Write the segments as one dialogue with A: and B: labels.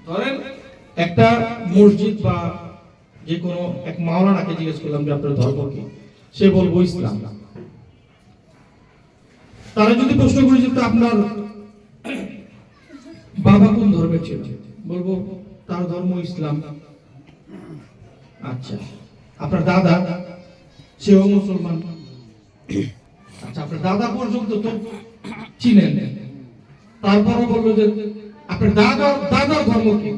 A: ধরেন একটা মসজিদ বা যে কোনো এক মাওলানাকে জিজ্ঞেস করলাম যে আপনার ধর্ম কি, সে বলবো ইসলাম। তারা যদি প্রশ্ন করি যে আপনার বাবা কোন ধর্মের ছিল, বলবো তার ধর্ম ইসলাম। আচ্ছা, আপনার দাদা, সেও মুসলমান। আচ্ছা, আপনার দাদা পর্যন্ত তো চিনেন, তারপরও বললো যে আপনার দাদার ধর্ম কি,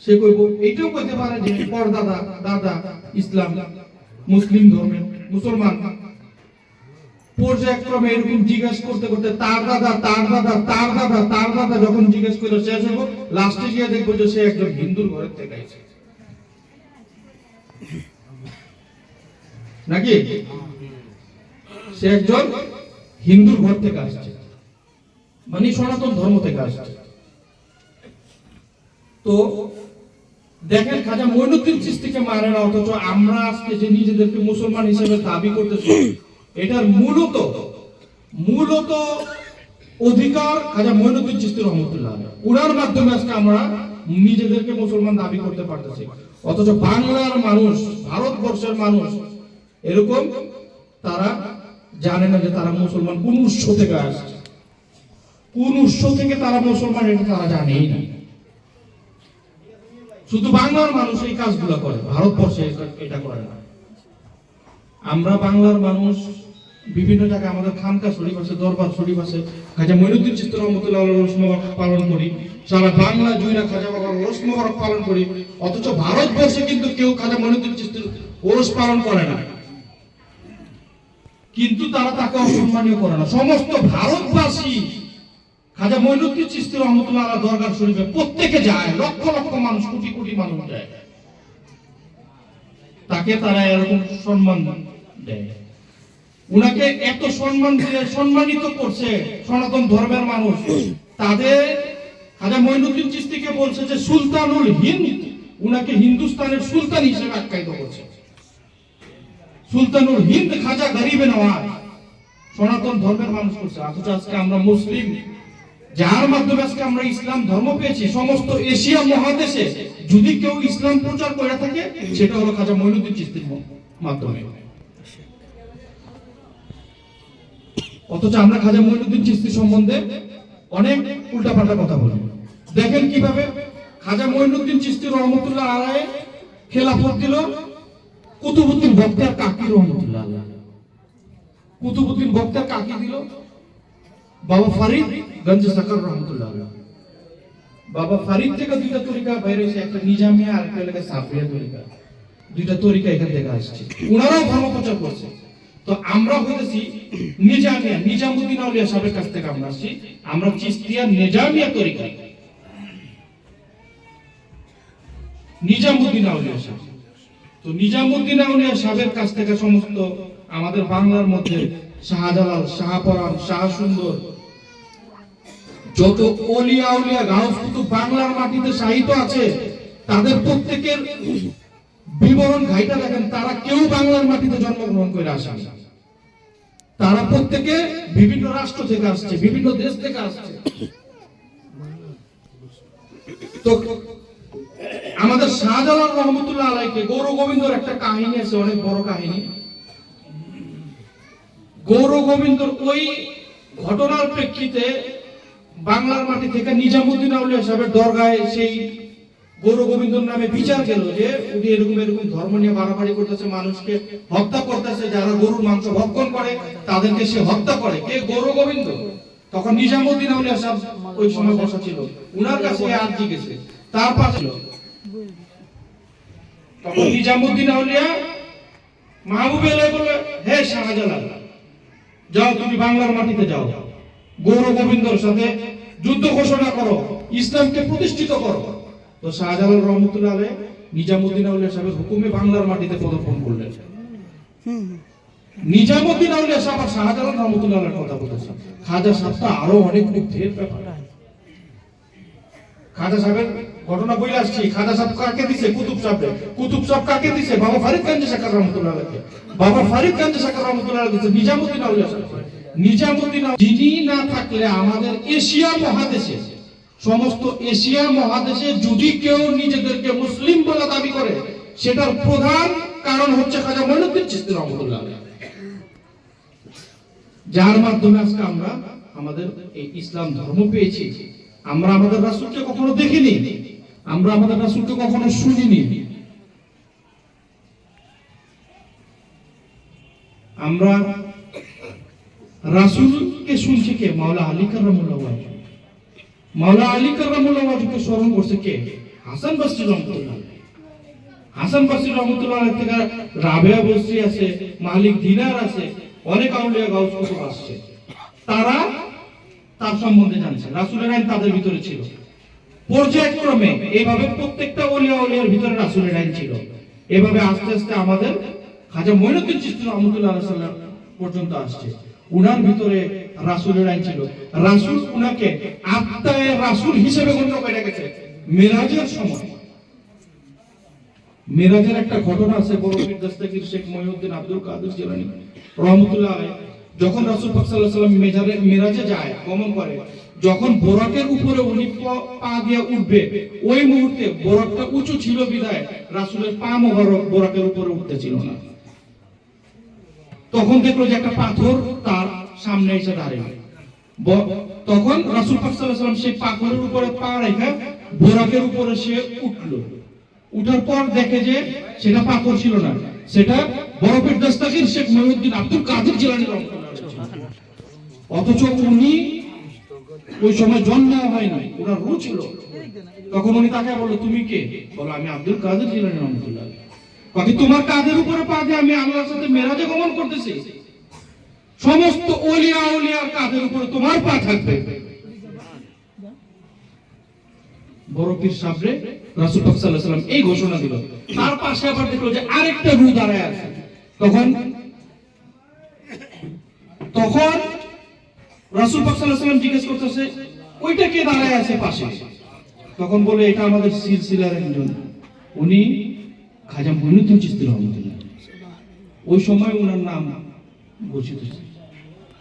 A: সে কইব এইটাও কইতে পারে যে পর দাদা ইসলাম, মুসলিম ধর্মের মুসলমান। পর্যায়ক্রমে এরকম জিজ্ঞেস করতে করতে তার দাদা যখন জিজ্ঞেস করে শেষ হবো, লাস্টে গিয়ে দেখবো যে সে একজন হিন্দুর ঘরের থেকে আইছে। নাকি সে একজন হিন্দুর ঘর থেকে আসছে, মানে সনাতন ধর্ম থেকে আসছে। তো দেখেন, খাজা মঈনুদ্দিন চিশতিকে মানে না, অথচ আমরা আজকে যে নিজেদেরকে মুসলমান হিসেবে দাবি করতেছি, এটার মূলত অধিকার খাজা মঈনুদ্দিন চিশতি রহমতুল্লাহ। উনার মাধ্যমে আজকে আমরা নিজেদেরকে মুসলমান দাবি করতে পারতেছি। অথচ বাংলার মানুষ, ভারতবর্ষের মানুষ এরকম তারা জানে না যে তারা মুসলমান কোন উৎস থেকে আসছে, কোন উৎস থেকে তারা মুসলমান, এটা তারা জানেই না। শুধু বাংলার মানুষ এই কাজগুলো করে, ভারতবর্ষে এটা করে না। আমরা বাংলার মানুষ বিভিন্ন জায়গায় আমাদের খানকা শরীফ আছে, দরবার শরীফ আছে, খাজা মঈনুদ্দিন চিশতি রহমতুল্লাহ ওরস মোবারক পালন করি, সারা বাংলা জুড়ে খাজা বাবার ওরস মোবারক পালন করি। অথচ ভারতবর্ষে কিন্তু কেউ খাজা মঈনুদ্দিন চিশতির ওরস পালন করে না, কিন্তু তারা তাকে অসম্মানীয় করে না। সমস্ত ভারতবাসী খাজা মঈনুদ্দিন চিশতি রহমতুল্লাহ দরবার শরীফে প্রত্যেকে যায়, লক্ষ লক্ষ মানুষ, কোটি কোটি মানুষ যায়, তাকে তারা এরকম সম্মান দেয়। উনাকে এত সম্মান দিয়ে সম্মানিত করছে সনাতন ধর্মের মানুষ, তাদের খাজা মঈনুদ্দিন চিশতিকে বলছে যে সুলতানুল হিন্দ, উনাকে হিন্দুস্তানের সুলতান হিসেবে আখ্যায়িত করছে। সুলতানুল হিন্দ খাজা গরিবে নওয়াজ সনাতন ধর্মের মানুষ করছে। অথচ আজকে আমরা মুসলিম, যার মাধ্যমে আজকে আমরা ইসলাম ধর্ম পেয়েছি, সমস্ত এশিয়া মহাদেশে যদি কেউ ইসলাম প্রচার করে থাকে, সেটা হলো খাজা মঈনুদ্দিন চিশতির মাধ্যমে। অথচ আমরা খাজা মঈনুদ্দিন চিশতি সম্বন্ধে অনেক উল্টাপাল্টা কথা বলি। দেখেন কিভাবে খাজা মঈনুদ্দিন চিশতি রহমতুল্লাহ আলাইহি খেলাফত দিল কুতুবউদ্দিন বখতিয়ার কাকি রহমতুল্লাহ আলাইহি। কুতুবউদ্দিন বখতিয়ার কাকি দিল বাবা ফরিদ গঞ্জ সাকার রহমতুল্লাহ আলাইহি। বাবা ফরিদ থেকে দুইটা তরিকা বাইরে এসে, একটা নিজামিয়া আর একটা লাগে সাফিয়া তরিকা, দুইটা তরিকা এখান থেকে আসছে, ওনারাও ধর্ম প্রচার করছে। তো আমরা হইতেছি নিজামিয়া, নিজামুদ্দিন আউলিয়া সাহেবের কাছ থেকে আমরা আসছি, আমরা চিশতিয়া নিজামিয়া তরিকা, নিজামুদ্দিন আউলিয়া সাহেব। তো নিজামুদ্দিন আউলিয়া সাহেবের কাছ থেকে সমস্ত আমাদের বাংলার মধ্যে শাহজালাল, শাহপরান, শাহ সুন্দর, যত ওলিয়া আউলিয়া গাউস কুতুব বাংলার মাটিতে সাহিত্য আছে, তাদের প্রত্যেকের বিবরণ ঘাইটা দেখেন, তারা কেউ বাংলার মাটিতে জন্মগ্রহণ করে আসে, তারা প্রত্যেকে বিভিন্ন রাষ্ট্র থেকে আসছে, বিভিন্ন দেশ থেকে আসছে। তো আমাদের শাহজালাল রহমতুল্লাহ আলাইহিকে গৌর গোবিন্দর একটা কাহিনী আছে, অনেক বড় কাহিনী। গৌর গোবিন্দর ওই ঘটনার প্রেক্ষিতে বাংলার মাটি থেকে নিজামুদ্দিন আউলিয়া সাহেবের দরগায় সেই গৌর গোবিন্দর নামে বিচার গেল যে উনি এরকম এরকম ধর্ম নিয়ে বাড়াবাড়ি করতেছে, মানুষকে হত্যা করতেছে, যারা গরুর মাংস ভক্ষণ করে তাদেরকে সে হত্যা করে। কে? গৌর গোবিন্দ। তখন নিজামুদ্দিন আউলিয়া সাহেব ওই সময় বসা ছিল, উনার কাছে আরজি গেছে, তার পাশে তখন নিজামুদ্দিন আউলিয়া মাহবুব আলাই বলে, হে শাহজালাল, যাও তুমি বাংলার মাটিতে যাও, গৌর গোবিন্দর সাথে যুদ্ধ ঘোষণা করো, ইসলামকে প্রতিষ্ঠিত করো। তো শাহজালাল রহমতুল্লাহ আলাইহি নিজামুদ্দিন আউলিয়া সাহেবের হুকুমে বাংলার মাটিতে পদার্পণ করলেন। নিজামুদ্দিন আউলিয়া সাহেব আর শাহজালাল রহমতুল্লাহ আলাইহির কথা বলতেছে, খাজা সাহেব তো আরো অনেক ঢের ব্যাপার। খাজা সাহেবের ঘটনা বলে আসছি, খাজা সাহেব কাকে দিছে? কুতুব সাহেব। কুতুব সাহেব কাকে দিছে? বাবা ফরিদ গঞ্জ সাকার রহমতুল্লাহ আলাইহি। বাবা ফরিদ গঞ্জ সাকার রহমতুল্লাহ আলাইহি দিছে নিজামুদ্দিন আউলিয়া সাহেব। নিজামুদ্দিন যিনি না থাকলে আমাদের এশিয়া মহাদেশে সমস্ত এশিয়া মহাদেশে যদি কেউ নিজেদেরকে মুসলিম বলে দাবি করে, সেটার প্রধান কারণ হচ্ছে খাজা মঈনুদ্দিন চিশতি রহমাতুল্লাহ আলাইহি, যার মাধ্যমে আজকে আমরা আমাদের এই ইসলাম ধর্ম পেয়েছি। আমরা আমাদের রাসূলকে কখনো দেখিনি, আমরা আমাদের রাসূলকে কখনো শুনিনি। আমরা রাসূলকে শুনছি কে? মাওলা আলী কাররামুল্লাহ ওয়াজহু। মাওলা আলী কাররামুল্লাহ ওয়াজহুকে স্মরণ করছে কে? হাসান বসরি রহমাতুল্লাহ। হাসান বসরি রহমাতুল্লাহ থেকে রাবেয়া বসরি আছে, মালিক দিনার আছে, অনেক আউলিয়া গাউস কুতুব আসছে, তারা তার সম্বন্ধে জানছে। রাসূলের আইন তাদের ভিতরে ছিল। পর্যায়ক্রমে এইভাবে প্রত্যেকটা ওলিয়ার ভিতরে রাসূলের আইন ছিল। এভাবে আস্তে আস্তে আমাদের খাজা মঈনুদ্দিন চিশতি রহমাতুল্লাহ আলাইহি পর্যন্ত আসছে। উনার ভিতরে রাসূলের আইন ছিল। রাসূল উনাকে আত্মায়ে রাসূল হিসেবে গণ্য করে রেখেছে মিরাজের সময়। মিরাজের একটা ঘটনা আছে, বড় পীর দস্তগীর শেখ মঈনুদ্দিন আব্দুল কাদের জিলানী রহমাতুল্লাহ আলাইহি যখন রাসূল পাক সাল্লাল্লাহু আলাইহি ওয়াসাল্লাম মিরাজে যায়, গমন করে, যখন বোরাকের উপরে উনি পা দিয়ে উঠবে, ওই মুহূর্তে বোরাকটা উঁচু ছিল বিধায় রাসূলের পা মোবারক বোরাকের উপরে উঠতেছিল না। তখন দেখলো যে একটা পাথর তার সামনে এসে দাঁড়িয়ে। তখন রাসূল পাক সাল্লাল্লাহু আলাইহি ওয়াসাল্লাম সেই পাথরের উপরে পা রেখে বোরাকের উপরে সে উঠলো। উঠার পর দেখে যে সেটা পাথর ছিল না, সেটা বড় পীর দস্তগীর শেখ মঈনুদ্দিন আব্দুল কাদের জিলানী রহমাতুল্লাহ আলাইহি। অথচ উনি ওই সময় জন্ম হয়নি, ওনার রূহ ছিল। তখন উনি তাকে বলল, তুমি কে? বলো, আমি আব্দুল কাদের জিলানী রহমাতুল্লাহ আলাইহি। বাকি তোমার কাঁধের উপরে পা দিয়ে আমি আল্লাহর সাথে মেরাজে গমন করতেছি, সমস্ত ওলিয়ার কাঁধের উপরে তোমার পা থাকবে। বড় পীর সাহেব রাসূল পাক সাল্লাল্লাহু আলাইহি ওয়াসাল্লাম এই ঘোষণা দিল। তার পাশে আবার দেখলো যে আরেকটা রূহ দাঁড়ায় আছে। তখন রাসূল পাক সাল্লাল্লাহু আলাইহি ওয়াসাল্লাম জিজ্ঞেস করতেছে, ওইটা কে দাঁড়ায় আছে পাশে? তখন বলে, এটা আমাদের সিলসিলার একজন, উনি খাজা মঈনুদ্দিন চিশতি রহমাতুল্লাহ। ওই সময় ওনার নাম ঘোষিত হয়েছে,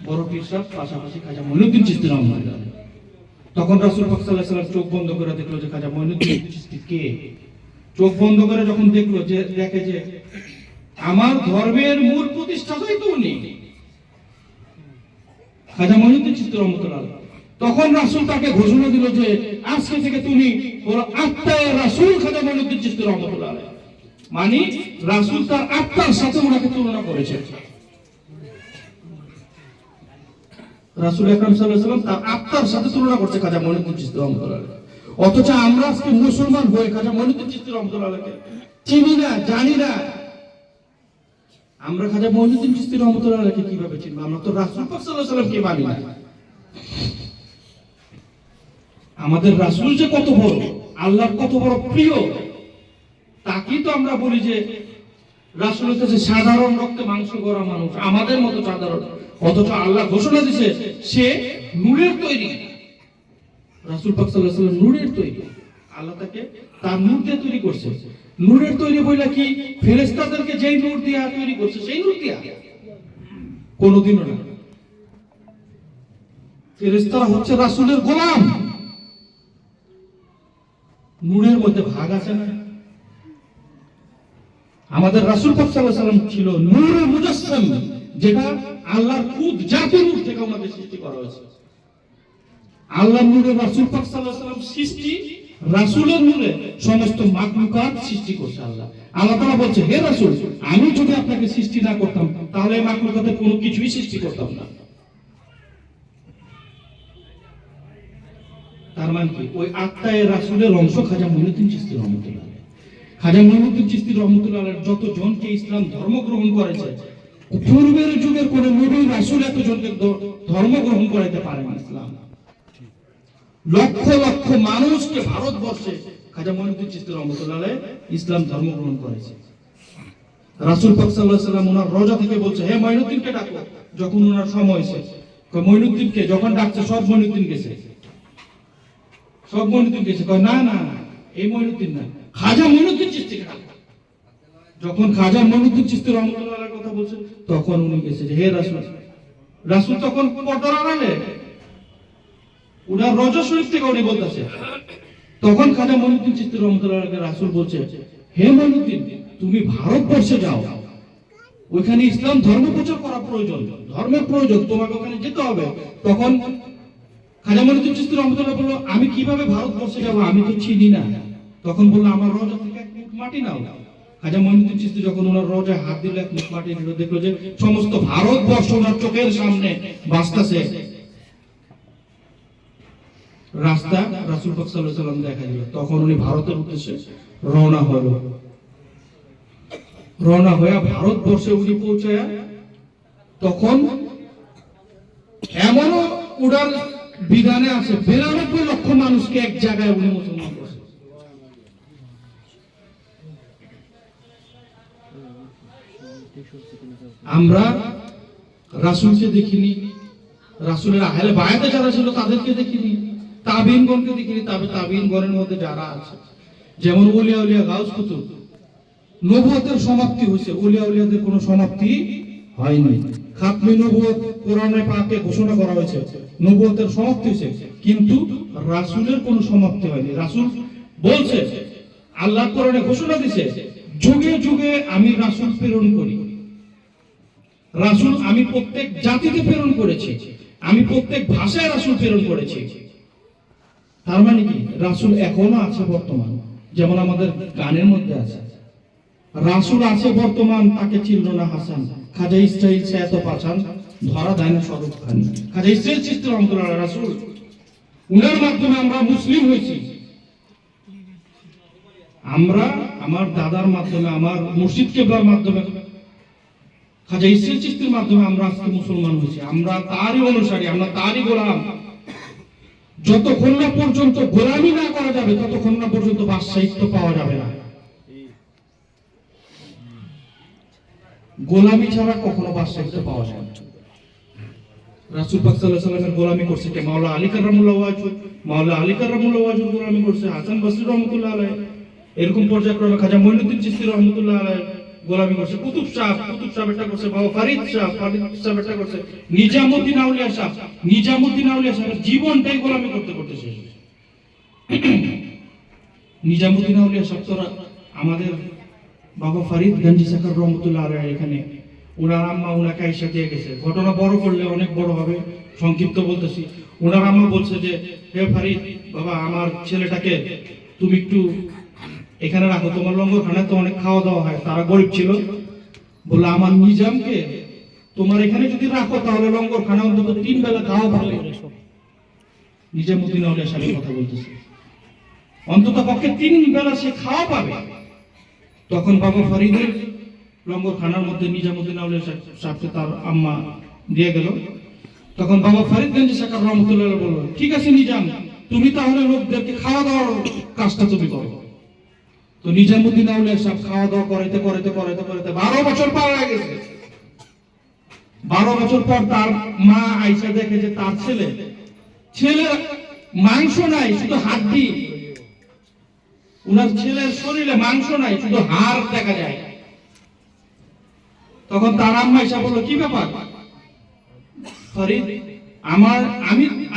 A: বড় পীর সাহেব পাশাপাশি খাজা মঈনুদ্দিন চিশতি রহমাতুল্লাহ। তখন রাসূল পাক সাল্লাল্লাহু আলাইহি ওয়াসাল্লাম চোখ বন্ধ করে দেখলো যে খাজা মঈনুদ্দিন চিশতি কে। চোখ বন্ধ করে যখন দেখলো, যে দেখে যে আমার ধর্মের মূল প্রতিষ্ঠাতাই তো উনি, খাজা মঈনুদ্দিন চিশতি রহমাতুল্লাহ। তখন রাসূল তাকে ঘোষণা দিল যে আজকে থেকে তুমি বলো আত্মায়ে রাসূল খাজা মঈনুদ্দিন চিশতি রহমাতুল্লাহ। মানে রাসূল তার আত্মার সাথে ওনাকে তুলনা করেছে। রাসূল আকরাম সাল্লাল্লাহু আলাইহি ওয়াসাল্লাম তার আত্মার সাথে তুলনা করছে খাজা মঈনুদ্দিন চিশতি রহমাতুল্লাহ। অথচ আমরা আজকে মুসলমান হয়ে খাজা মঈনুদ্দিন চিশতি রহমাতুল্লাহকে চিনি না, জানি না। আমরা খাজা মঈনুদ্দিন চিশতি রহমাতুল্লাহকে কিভাবে চিনব? আমরা তো রাসূল পাক সাল্লাল্লাহু আলাইহি ওয়াসাল্লামকে মানি না। আমাদের রাসূল যে কত বড়, আল্লাহর কত বড় প্রিয়, তাকেই তো আমরা বলি যে রাসূল হচ্ছে সাধারণ রক্তে মাংস গড়া মানুষ, আমাদের মতো সাধারণ। অথচ আল্লাহ ঘোষণা দিয়েছে সে নূরের তৈরি। রাসূল পাক সাল্লাল্লাহু আলাইহি ওয়াসাল্লাম নূরের তৈরি। আল্লাহ তাকে তার নূর দিয়ে তৈরি করছে। নূরের তৈরি বইলা কি ফেরেশতাদেরকে যেই নূর দিয়ে তৈরি করছে সেই নূর দিয়া? কোনোদিনও না। ফেরেশতারা হচ্ছে রাসূলের গোলাম। নূরের মধ্যে ভাগ আছে না? আমাদের রাসূল পাক সাল্লাল্লাহু আলাইহি ওয়াসাল্লাম ছিল নূরে মুজাসসাম, যেটা আল্লাহর খুদ জাতীয় নূর থেকে আমাদের সৃষ্টি করা হয়েছে। আল্লাহর নূরে রাসূল পাক সাল্লাল্লাহু আলাইহি ওয়াসাল্লাম সৃষ্টি, রাসূলের নূরে সমস্ত মাখলুকাত সৃষ্টি করছে আল্লাহ। আল্লাহ তাআলা বলছে, হে রাসূল, আমি যদি আপনাকে সৃষ্টি না করতাম তাহলে এই মাখলুকাতের কোনো কিছুই সৃষ্টি করতাম না। তার মানে কি? ওই আত্মায়ে রাসূলের অংশ খাজা মঈনুদ্দিন চিশতি রহমাতুল্লাহ। খাজা মঈনুদ্দিন চিশতি রহমাতুল্লাহ যত জনকে ইসলাম ধর্ম গ্রহণ করেছে, পূর্বের যুগের কোন নবী রাসূল এত জনকে ধর্ম গ্রহণ করাতে পারে না। ইসলাম লক্ষ লক্ষ মানুষকে ভারতবর্ষে খাজা মঈনুদ্দিন চিশতি রহমাতুল্লাহ ইসলাম ধর্ম গ্রহণ করেছে। রাসূল পাক সাল্লাল্লাহু আলাইহি ওয়াসাল্লাম ওনার রওজা থেকে বলছে, হে মঈনুদ্দিনকে ডাকো। যখন ওনার সময় এসেছে, মঈনুদ্দিনকে যখন ডাকছে সব মঈনুদ্দিন গেছে, সব মঈনুদ্দিন গেছে। কয় না না, এই মঈনুদ্দিন না, খাজা মঈনুদ্দিন চিশতিকে ডাকো। যখন খাজা মঈনুদ্দিন চিশতি রহমাতুল্লাহর কথা বলছে, তখন উনি গেছে যে হে রাসূল। রাসূল তখন পর্দার আড়ালে উনার রওজা শরীফ থেকে উনি বলতেছে। তখন খাজা মঈনুদ্দিন চিশতি রহমাতুল্লাহ আলাইহি রাসূল বলছে, হে মঈনুদ্দিন, তুমি ভারতবর্ষে যাও, ওইখানে ইসলাম ধর্ম প্রচার করা প্রয়োজন, ধর্মের প্রয়োজন, তোমাকে ওখানে যেতে হবে। তখন খাজা মঈনুদ্দিন চিশতি রহমাতুল্লাহ বলল, আমি কিভাবে ভারতবর্ষে যাব, আমি তো চিনি না। তখন বলল, আমার রওজা থেকে এক মুঠ মাটি নাও। খাজা মঈনুদ্দিন চিশতি যখন ওনার রওজায় হাত দিল, এক মুঠ মাটি নিল, দেখলো যে সমস্ত ভারতবর্ষ ওনার চোখের সামনে ভাসতেছে। রাস্তা রাসূল পাক সাল্লাল্লাহু আলাইহি ওয়াসাল্লাম দেখা দিল। তখন উনি ভারতের উদ্দেশ্যে রওনা হলো। রওনা হয়ে ভারতবর্ষে উনি পৌঁছায়, তখন এমনও উড়ার বিধানে আছে 92 লক্ষ মানুষকে এক জায়গায় উনি মুসলমান করছে। আমরা রাসূলকে দেখিনি, রাসূলের আহলে বায়াতে যারা ছিল তাদেরকে দেখিনি, তাবিঈনগণকে দেখিনি। তবে তাবিঈনগণের মধ্যে যারা আছে, যেমন ওলিয়া উলিয়া গাউস কুতুব, নবুয়তের সমাপ্তি হয়েছে, ওলিয়া উলিয়াদের কোনো সমাপ্তি হয়নি। খাতমে নবুয়ত কোরআনে পাকে ঘোষণা করা হয়েছে, নবুয়তের সমাপ্তি হয়েছে, কিন্তু রাসূলের কোনো সমাপ্তি হয়নি। রাসূল বলছে, আল্লাহ কোরআনে ঘোষণা দিয়েছে, যুগে যুগে আমি রাসূল প্রেরণ করি। রাসূল আমি প্রত্যেক জাতিকে প্রেরণ করেছি, আমি প্রত্যেক ভাষায় রাসূল প্রেরণ করেছি। তার মানে কি, রাসূল এখনো আছে বর্তমান, যেমন আমাদের গানের মধ্যে আছে, রাসূল আছে বর্তমান, তাকে চিনল না হাসান, খাজা ইসরাইল সে এত পাছান, ধরা দেয় না স্বরূপ খানি। খাজা ইসরাইল চিশতি রহমাতুল্লাহ আলাইহি রাসূল, উনার মাধ্যমে আমরা মুসলিম হয়েছি। আমরা আমার দাদার মাধ্যমে, আমার মুর্শিদ কেবলার মাধ্যমে, খাজা ইসরাইল চিশতির মাধ্যমে আমরা আজকে মুসলমান হয়েছি। আমরা তারই অনুসারী, আমরা তারই গোলাম। যতক্ষণ না পর্যন্ত গোলামি না করা যাবে, ততক্ষণ না পর্যন্ত বাদশাহিত্ব পাওয়া যাবে না। গোলামি ছাড়া কখনো বাদশাহিত্ব পাওয়া যায় না। রাসূল পাক সাল্লাল্লাহু আলাইহি ওয়াসাল্লামের গোলামি করছে কে? মাওলা আলী কাররামুল্লাহু ওয়াজহু, মাওলা আলী কাররামুল্লাহু ওয়াজহু গোলামি করছে, হাসান বসরি রহমাতুল্লাহ আলাইহি, এরকম পর্যায়ক্রমে খাজা মঈনুদ্দিন চিশতি রহমাতুল্লাহ আলাইহি গোলামি করছে। কুতুব সাহেব এটা করছে, বাবা ফরিদ সাহেব এটা করছে, নিজামুদ্দিন আউলিয়া সাহেবের জীবনটাই গোলামি করতে করতে শেষ। নিজামুদ্দিন আউলিয়া সাহেব তো আমাদের বাবা ফরিদ গঞ্জি সাকার রহমাতুল্লাহ আলাইহি, এখানে ওনার আম্মা ওনাকে আয়েশা দিয়ে গেছে। ঘটনা বড় করলে অনেক বড় হবে, সংক্ষিপ্ত বলতেছি। ওনার আম্মা বলছে যে, হে ফরিদ বাবা, আমার ছেলেটাকে তুমি একটু এখানে রাখো, তোমার লঙ্গরখানায় তো অনেক খাওয়া দাওয়া হয়, তারা গরিব ছিল। বললো, আমার নিজামকে তোমার এখানে যদি রাখো, তাহলে লঙ্গরখানা অন্তত 3 বেলা খাওয়া পাবে। নিজামুদ্দিন আউলিয়া সাহেবের কথা বলতেছে, অন্তত পক্ষে 3 বেলা সে খাওয়া পাবে। তখন বাবা ফরিদের লঙ্গরখানার মধ্যে নিজামুদ্দিন আউলিয়া সাহেবকে তার আম্মা দিয়ে গেল। তখন বাবা ফরিদ গঞ্জি সাকার রহমাতুল্লাহ বলল, ঠিক আছে নিজাম, তুমি তাহলে লোকদেরকে খাওয়া দাওয়ার কাজটা তুমি করো। তো নিজামুদ্দিন আউলিয়া সাহেব খাওয়া দাওয়া করাইতে 12 বছর পার হয়ে গেছে। 12 বছর পর তার মা আয়েশা দেখে যে তার ছেলে মাংস নাই, শুধু হাড্ডি। উনার ছেলের শরীরে মাংস নাই, শুধু হাড় দেখা যায়। তখন তার আম্মা আয়েশা বলল, কি ব্যাপার ফরিদ,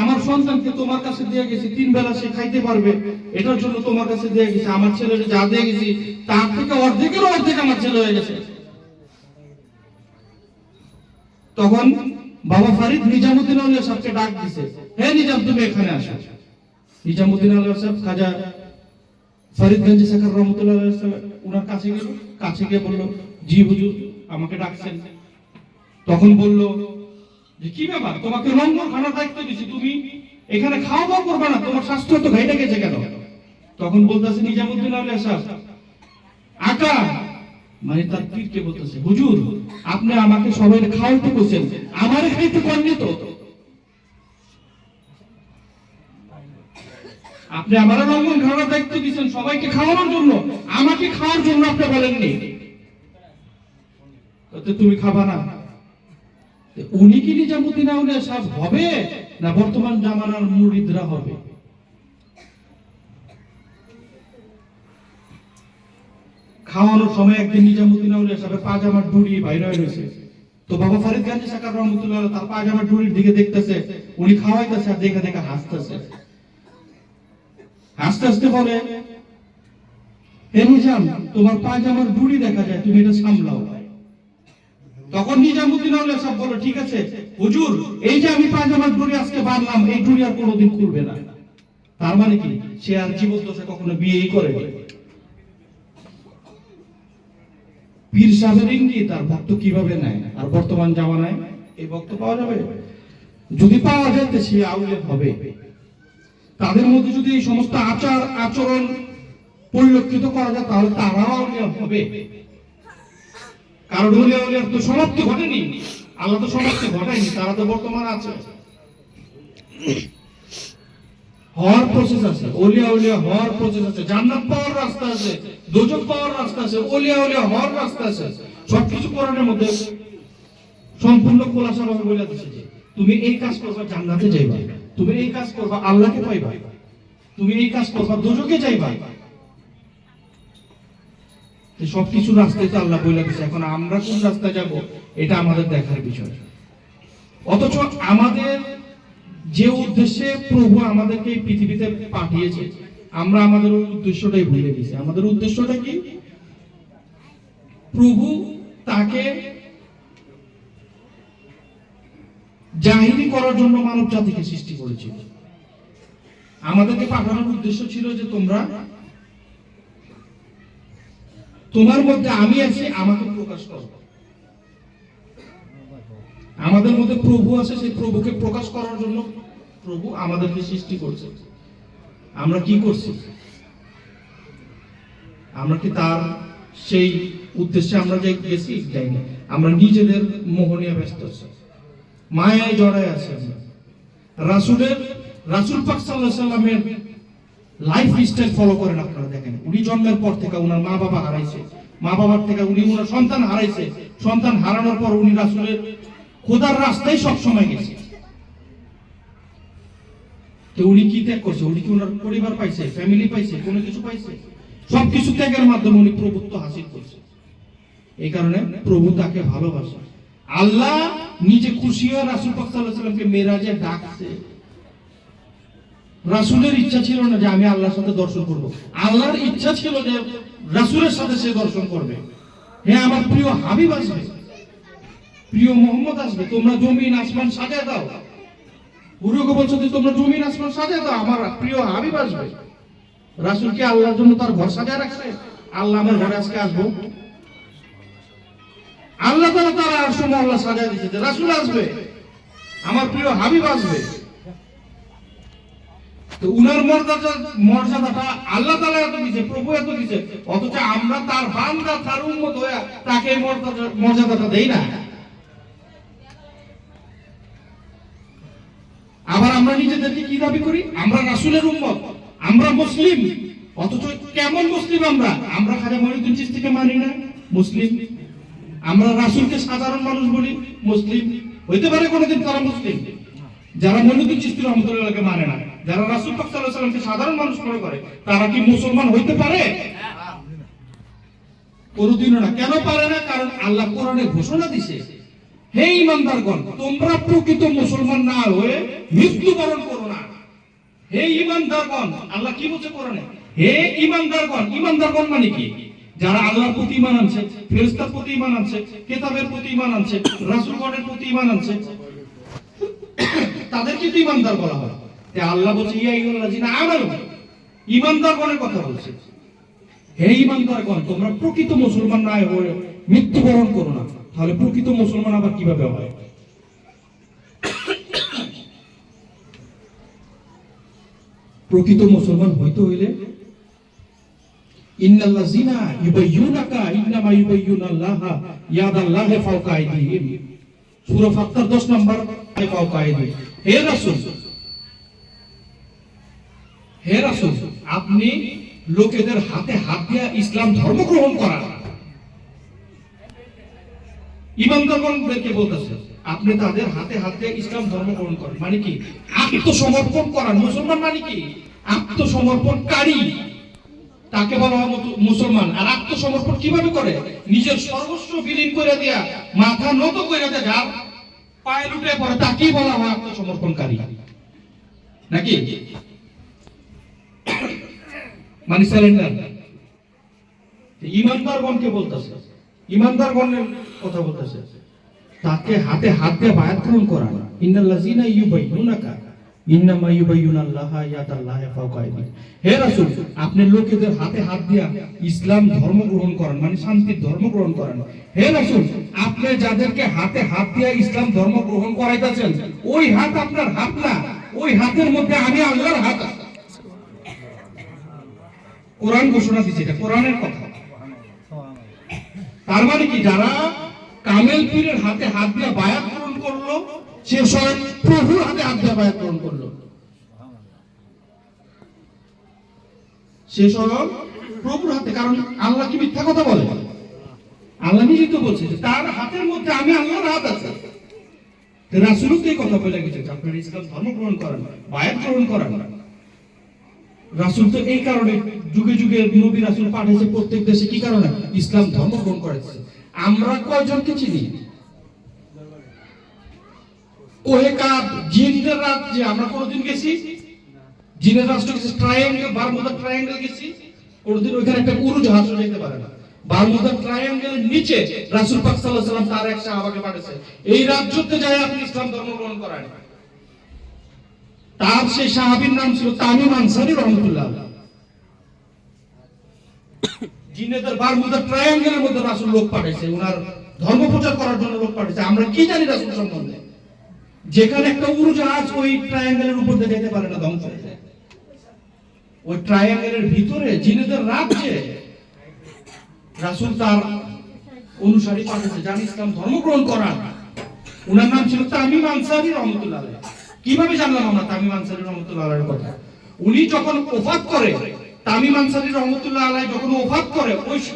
A: আমার সন্তানকে তোমার কাছে দিয়ে গেছি, 3 বেলা সে খাইতে পারবে, এটার জন্য তোমার কাছে দিয়ে গেছি। আমার ছেলের যা দিয়ে গেছি তার থেকে অর্ধেকেরও অর্ধেক আমার ছেলে হয়ে গেছে। তখন বাবা ফরিদ নিজামুদ্দিন আউলিয়া সাহেবকে ডাক দিছে, হে নিজাম, তুমি এখানে আসো। নিজামুদ্দিন আউলিয়া সাহেব খাজা ফরিদ গঞ্জি সাকার রহমাতুল্লাহ আলাইহি ওনার কাছে গিয়ে বলল, জি হুজুর, আমাকে ডাকছেন। তখন বলল যে, কি ব্যাপার, তোমাকে লঙ্গরখানার দায়িত্ব দিয়েছি, তুমি এখানে খাওয়া দাওয়া করবে না, তোমার স্বাস্থ্য তো ঘাইটে গেছে কেন? তখন বলতেছে নিজামুদ্দিন আউলিয়া সাহেব, আকা মানে তার পীরকে বলতেছে, হুজুর, আপনি আমাকে সবাই খাওয়াইতে বলছেন, আমারে খাইতে পারেননি তো? আপনি আমার লঙ্গরখানার দায়িত্ব দিয়েছেন সবাইকে খাওয়ানোর জন্য, আমাকে খাওয়ার জন্য আপনি বলেননি, তুমি খাবা না। উনি কি নিজামুদ্দিন আউলিয়া সাহেব হবে, না বর্তমান জামানার মুরিদরা হবে? খাওয়ানোর সময় একদিন নিজামুদ্দিন আউলিয়া সাহেবের পাজামার ডুরি বাইরে হয়েছে। তো বাবা ফরিদ গাজী সাকার রহমতুল্লাহ তার পায়জামার ডুরির দিকে দেখতেছে, উনি খাওয়াইতেছে আর দেখে দেখে হাসতেছে। হাসতে হাসতে বলে, হে নিজাম, তোমার পায়জামার ডুরি দেখা যায়, তুমি এটা সামলাও। তখন নিজামুদ্দিন আউলিয়া সাহেব বলে, ঠিক আছে হুজুর, এই যে আমি পায়জামার ডুরি আজকে বাঁধলাম, এই ডুরি আর কোনোদিন খুলবে না। তার মানে কি, সে আর জীবদ্দশা কখনো বিয়েই করেনি। পীর সাহেবের ইঙ্গিত আর ভক্ত কিভাবে নেয়, আর বর্তমান জামানায় এই ভক্ত পাওয়া যাবে? যদি পাওয়া যায় তো সে আউলিয়া হবে। তাদের মধ্যে যদি এই সমস্ত আচার আচরণ পরিলক্ষিত করা যায় তাহলে তারাও আউলিয়া হবে। কারণ আউলিয়ার তো সমাপ্তি ঘটেনি, আল্লাহ তো সমাপ্তি ঘটায়নি, তারা তো বর্তমান আছে, হওয়ার প্রসেস আছে। ওলিয়া হওয়ার প্রসেস আছে, জান্নাত পাওয়ার রাস্তা আছে, দোজখ পাওয়ার রাস্তা আছে, ওলিয়া হওয়ার রাস্তা আছে। সবকিছু কোরআনের মধ্যে সম্পূর্ণ খোলাসা ভাবে বলে দিয়েছে যে তুমি এই কাজ করবা জান্নাতে যাইবা, তুমি এই কাজ করবা আল্লাহকে পাইবা, তুমি এই কাজ করবা দোজখে যাইবা। সবকিছু রাস্তায় তো আল্লাহ বলে দিয়েছে। এখন আমরা কোন রাস্তায় যাব এটা আমাদের দেখার বিষয়। অথচ আমাদের যে উদ্দেশ্যে প্রভু আমাদেরকে এই পৃথিবীতে পাঠিয়েছে, আমরা আমাদের উদ্দেশ্যটাই ভুলে গেছি। আমাদের উদ্দেশ্যটা কি? প্রভু তাকে জাহিরি করার জন্য মানব জাতিকে সৃষ্টি করেছিল। আমাদেরকে পাঠানোর উদ্দেশ্য ছিল যে তোমরা, তোমার মধ্যে আমি আছি, আমাকে প্রকাশ করো। আমাদের মধ্যে প্রভু আছে, সেই প্রভুকে প্রকাশ করার জন্য প্রভু আমাদেরকে সৃষ্টি করছে। আমরা কি করছি? আমরা কি তার সেই উদ্দেশ্যে আমরা যে গেছি? যাই না। আমরা নিজেদের মোহনীয় ব্যস্ত আছি, মায়ায় জড়ায় আছে। রাসূল পাক সাল্লাল্লাহু আলাইহি সাল্লামের লাইফ স্টাইল ফলো করেন আপনারা। দেখেন, উনি জন্মের পর থেকে উনার মা বাবা হারাইছে, মা বাবার থেকে উনি উনার সন্তান হারাইছে, সন্তান হারানোর পর উনি রাসূলের খোদার রাস্তায় সব সময় গেছে। তো উনি কি ত্যাগ করছে? উনি কি ওনার পরিবার পাইছে, ফ্যামিলি পাইছে, কোনো কিছু পাইছে? সবকিছু ত্যাগের মাধ্যমে উনি প্রভুত্ব হাসিল করছে। এই কারণে প্রভু তাকে ভালোবাসে। আল্লাহ নিজে খুশি হয়ে রাসূল পাক সাল্লাল্লাহু আলাইহি সাল্লামকে মেরাজে ডাকছে। রাসূলের ইচ্ছা ছিল না যে আমি আল্লাহর সাথে দর্শন করব, আল্লাহর ইচ্ছা ছিল যে রাসূলের সাথে সে দর্শন করবে। হ্যাঁ, আমার প্রিয় হাবিব আসবে, প্রিয় মোহাম্মদ আসবে, তোমরা জমিন আসমান সাজায় দাও। গুরুকে বলছো যে তোমরা জমিন আসমান সাজায় দাও, আমার প্রিয় হাবিব আসবে। রাসূল কি আল্লাহর জন্য তার ঘর সাজায় রাখছে? আল্লাহ আমার ঘরে আজকে আসবো? আল্লাহ তার আরশ মহল্লা সাজায় দিয়েছে যে রাসূল আসবে, আমার প্রিয় হাবিব আসবে। তো উনার মর্যাদাটা আল্লাহ তাআলা এত দিয়েছে, প্রভু এত দিয়েছে, অথচ আমরা তার বান্দা, তার উম্মত হয়ে তাকে মর্যাদাটা দেই না। আবার আমরা নিজেদেরকে কি দাবি করি? আমরা রাসূলের উম্মত, আমরা মুসলিম। অথচ কেমন মুসলিম আমরা? আমরা খাজা মঈনুদ্দিন চিশতিকে মানি না, মুসলিম। আমরা রাসূলকে সাধারণ মানুষ বলি, মুসলিম। হইতে পারে কোনোদিন তারা মুসলিম, যারা মঈনুদ্দিন চিশতি রহমাতুল্লাহকে মানে না, যারা রাসূল পাক সাল্লাল্লাহু আলাইহি সাল্লামকে সাধারণ মানুষ মনে করে, তারা কি মুসলমান হইতে পারে? কোনোদিনও না। কেন পারে না? কারণ আল্লাহ কোরআনে ঘোষণা দিয়েছে, হে ঈমানদারগণ, তোমরা প্রকৃত মুসলমান না হয়ে মৃত্যুবরণ করো না। হে ঈমানদারগণ, আল্লাহ কি বলছে কোরআনে? হে ঈমানদারগণ। ঈমানদারগণ মানে কি? যারা আল্লাহর প্রতি ঈমান আনছে, ফেরেশতার প্রতি ঈমান আনছে, কিতাবের প্রতি ঈমান আনছে, রাসূলগণের প্রতি ঈমান আনছে, তাদেরকে তো ঈমানদার বলা হয়। তাই আল্লাহ বলছে ইয়া আইয়ুহাল্লাযিনা আমানু, ঈমানদারগণের কথা বলছে। হে ঈমানদারগণ, তোমরা প্রকৃত মুসলমান না হয়ে মৃত্যুবরণ করো না। তাহলে প্রকৃত মুসলমান আবার কিভাবে হয়? প্রকৃত মুসলমান হইতে হইলে ইন্নাল্লাযিনা ইউবাইয়ুনাকা ইন্নামা ইউবাইয়ুনাল্লাহা ইয়াদাল্লাহি ফাওকা আইদিহিম, সূরা ফাত্তার 10 নম্বর আয়াত। ফাওকা আইদিহিম। হে রাসূল, হে রাসূল, আপনি লোকেদের হাতে হাত দিয়ে ইসলাম ধর্ম গ্রহণ করা। ঈমানদারগণদেরকে বলতেছে আপনি তাদের হাতে হাত দিয়ে ইসলাম ধর্ম গ্রহণ করেন। মানে কি? আত্মসমর্পণ করা। মুসলমান মানে কি? আত্মসমর্পণকারী। তাকে বলা হয় মুসলমান। আর আত্মসমর্পণ কিভাবে করে? নিজের সর্বস্ব বিলীন করে দিয়া, মাথা নত করে দেয়া, যার পায়ে লুটে পড়ে তাকেই বলা হয় আত্মসমর্পণকারী, নাকি? মানে স্যালেন্ডার। ইমানদারগণকে বলতেছে, ইমানদারগণের কথা বলতেছে, তাকে হাতে হাত দিয়ে বায়াত গ্রহণ করা। ইন্নাল্লাযিনা ইউবাইয়ুনাকা ইন্নামা ইউবাইয়ুনাল্লাহা ইয়াদাল্লাহি ফাওকা আইদিহিম। হে রাসূল, আপনি লোকেদের হাতে হাত দিয়া ইসলাম ধর্ম গ্রহণ করেন, মানে শান্তির ধর্ম গ্রহণ করেন। হে রাসূল, আপনি যাদেরকে হাতে হাত দিয়া ইসলাম ধর্ম গ্রহণ করাইতেছেন, ওই হাত আপনার হাত না, ওই হাতের মধ্যে আমি আল্লাহর হাত আছে। কোরআন ঘোষণা দিচ্ছে, এটা কোরআনের কথা। তার মানে কি, যারা কামেল পীরের হাতে হাত দিয়ে বায়াত গ্রহণ করলো, সে স্বয়ং প্রভুর হাতে হাত দিয়ে বায়াত গ্রহণ করলো। সে স্বয়ং প্রভুর হাতে, কারণ আল্লাহ কি মিথ্যা কথা বলে? আল্লাহ নিজেই তো বলছে যে তার হাতের মধ্যে আমি আল্লাহর হাত আছে। রাসূলও তো এই কথা বলে গেছে, আপনারা ইসলাম ধর্ম গ্রহণ করেন, বায়াত গ্রহণ করেন। রাসূল তো এই কারণে যুগে যুগে নবী রাসূল পাঠিয়েছে প্রত্যেক দেশে, কি কারণে? ইসলাম ধর্ম গ্রহণ করেছে। আমরা কয়জনকে চিনি? কোহে কাব, জিনদের রাজ্যে আমরা কোনদিন গেছি? জিনের রাষ্ট্র গেছি, ট্রায়াঙ্গেল, বারমুদা ট্রায়াঙ্গেল গেছি, কোনদিন ওইখানে একটা উড়োজাহাজ যেতে পারে না। বারমুদা ট্রায়াঙ্গেলের নিচে রাসূল পাক সাল্লাল্লাহু আলাইহি ওয়াসাল্লাম তার এক সাহাবাকে পাঠিয়েছে, এই রাজ্যতে যায় আপনি ইসলাম ধর্ম গ্রহণ করেন। তার সেই সাহাবীর নাম ছিল তামিম আনসারী রাহমাতুল্লাহ আলাইহি। জিনেদের বারমুদা ট্রায়াঙ্গেলের মধ্যে রাসূল লোক পাঠিয়েছে, ওনার ধর্ম প্রচার করার জন্য লোক পাঠিয়েছে। আমরা কি জানি রাসূল সম্বন্ধে? যেখানে একটা উড়োজাহাজ ওই ট্রায়াঙ্গেলের উপর দিয়ে যেতে পারে না, ধ্বংস হয়ে যায়। ওই ট্রায়াঙ্গেলের ভিতরে জিনেদের রাজ্যে রাসূল তার অনুসারী পাঠিয়েছে, যারা ইসলাম ধর্ম গ্রহণ করার। ওনার নাম ছিল তামিম আনসারী রাহমাতুল্লাহ আলাইহি। কিভাবে জানলাম আমরা তামিম আনসারী রাহমাতুল্লাহ আলাইহির কথা? উনি যখন ওফাত করে, তামিম আনসারী রাহমাতুল্লাহ আলাইহি যখন ওফাত করে,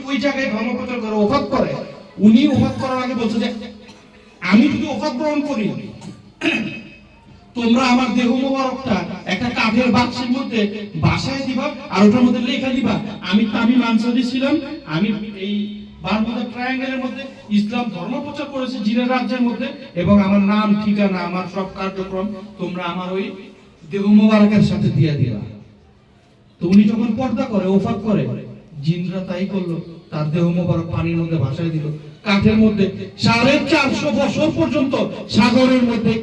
A: ওই জায়গায় ধর্ম প্রচার করে ওফাত করে। উনি ওফাত করার আগে বলছে যে আমি যদি ওফাত গ্রহণ করি, তোমরা আমার দেহ মোবারকটা একটা কাঠের বাক্সের মধ্যে বাসায় দিবা, আর ওটার মধ্যে লেখা দিবা আমি তামিম আনসারী ছিলাম, আমি এই বারমুদা ট্রায়াঙ্গেলের মধ্যে ইসলাম ধর্ম প্রচার করেছি জিনের রাজ্যের মধ্যে, এবং আমার নাম ঠিকানা আমার সব কার্যক্রম তোমরা আমার ওই দেহ মোবারকের সাথে দিয়ে দিবা। তো উনি যখন পর্দা করে, ওফাত করে, জিনরা তাই করলো, তার দেহ মোবারক পানির মধ্যে ভাসায় দিল, কাঠের মধ্যে। 450 বছর পর্যন্ত সাগরের মধ্যে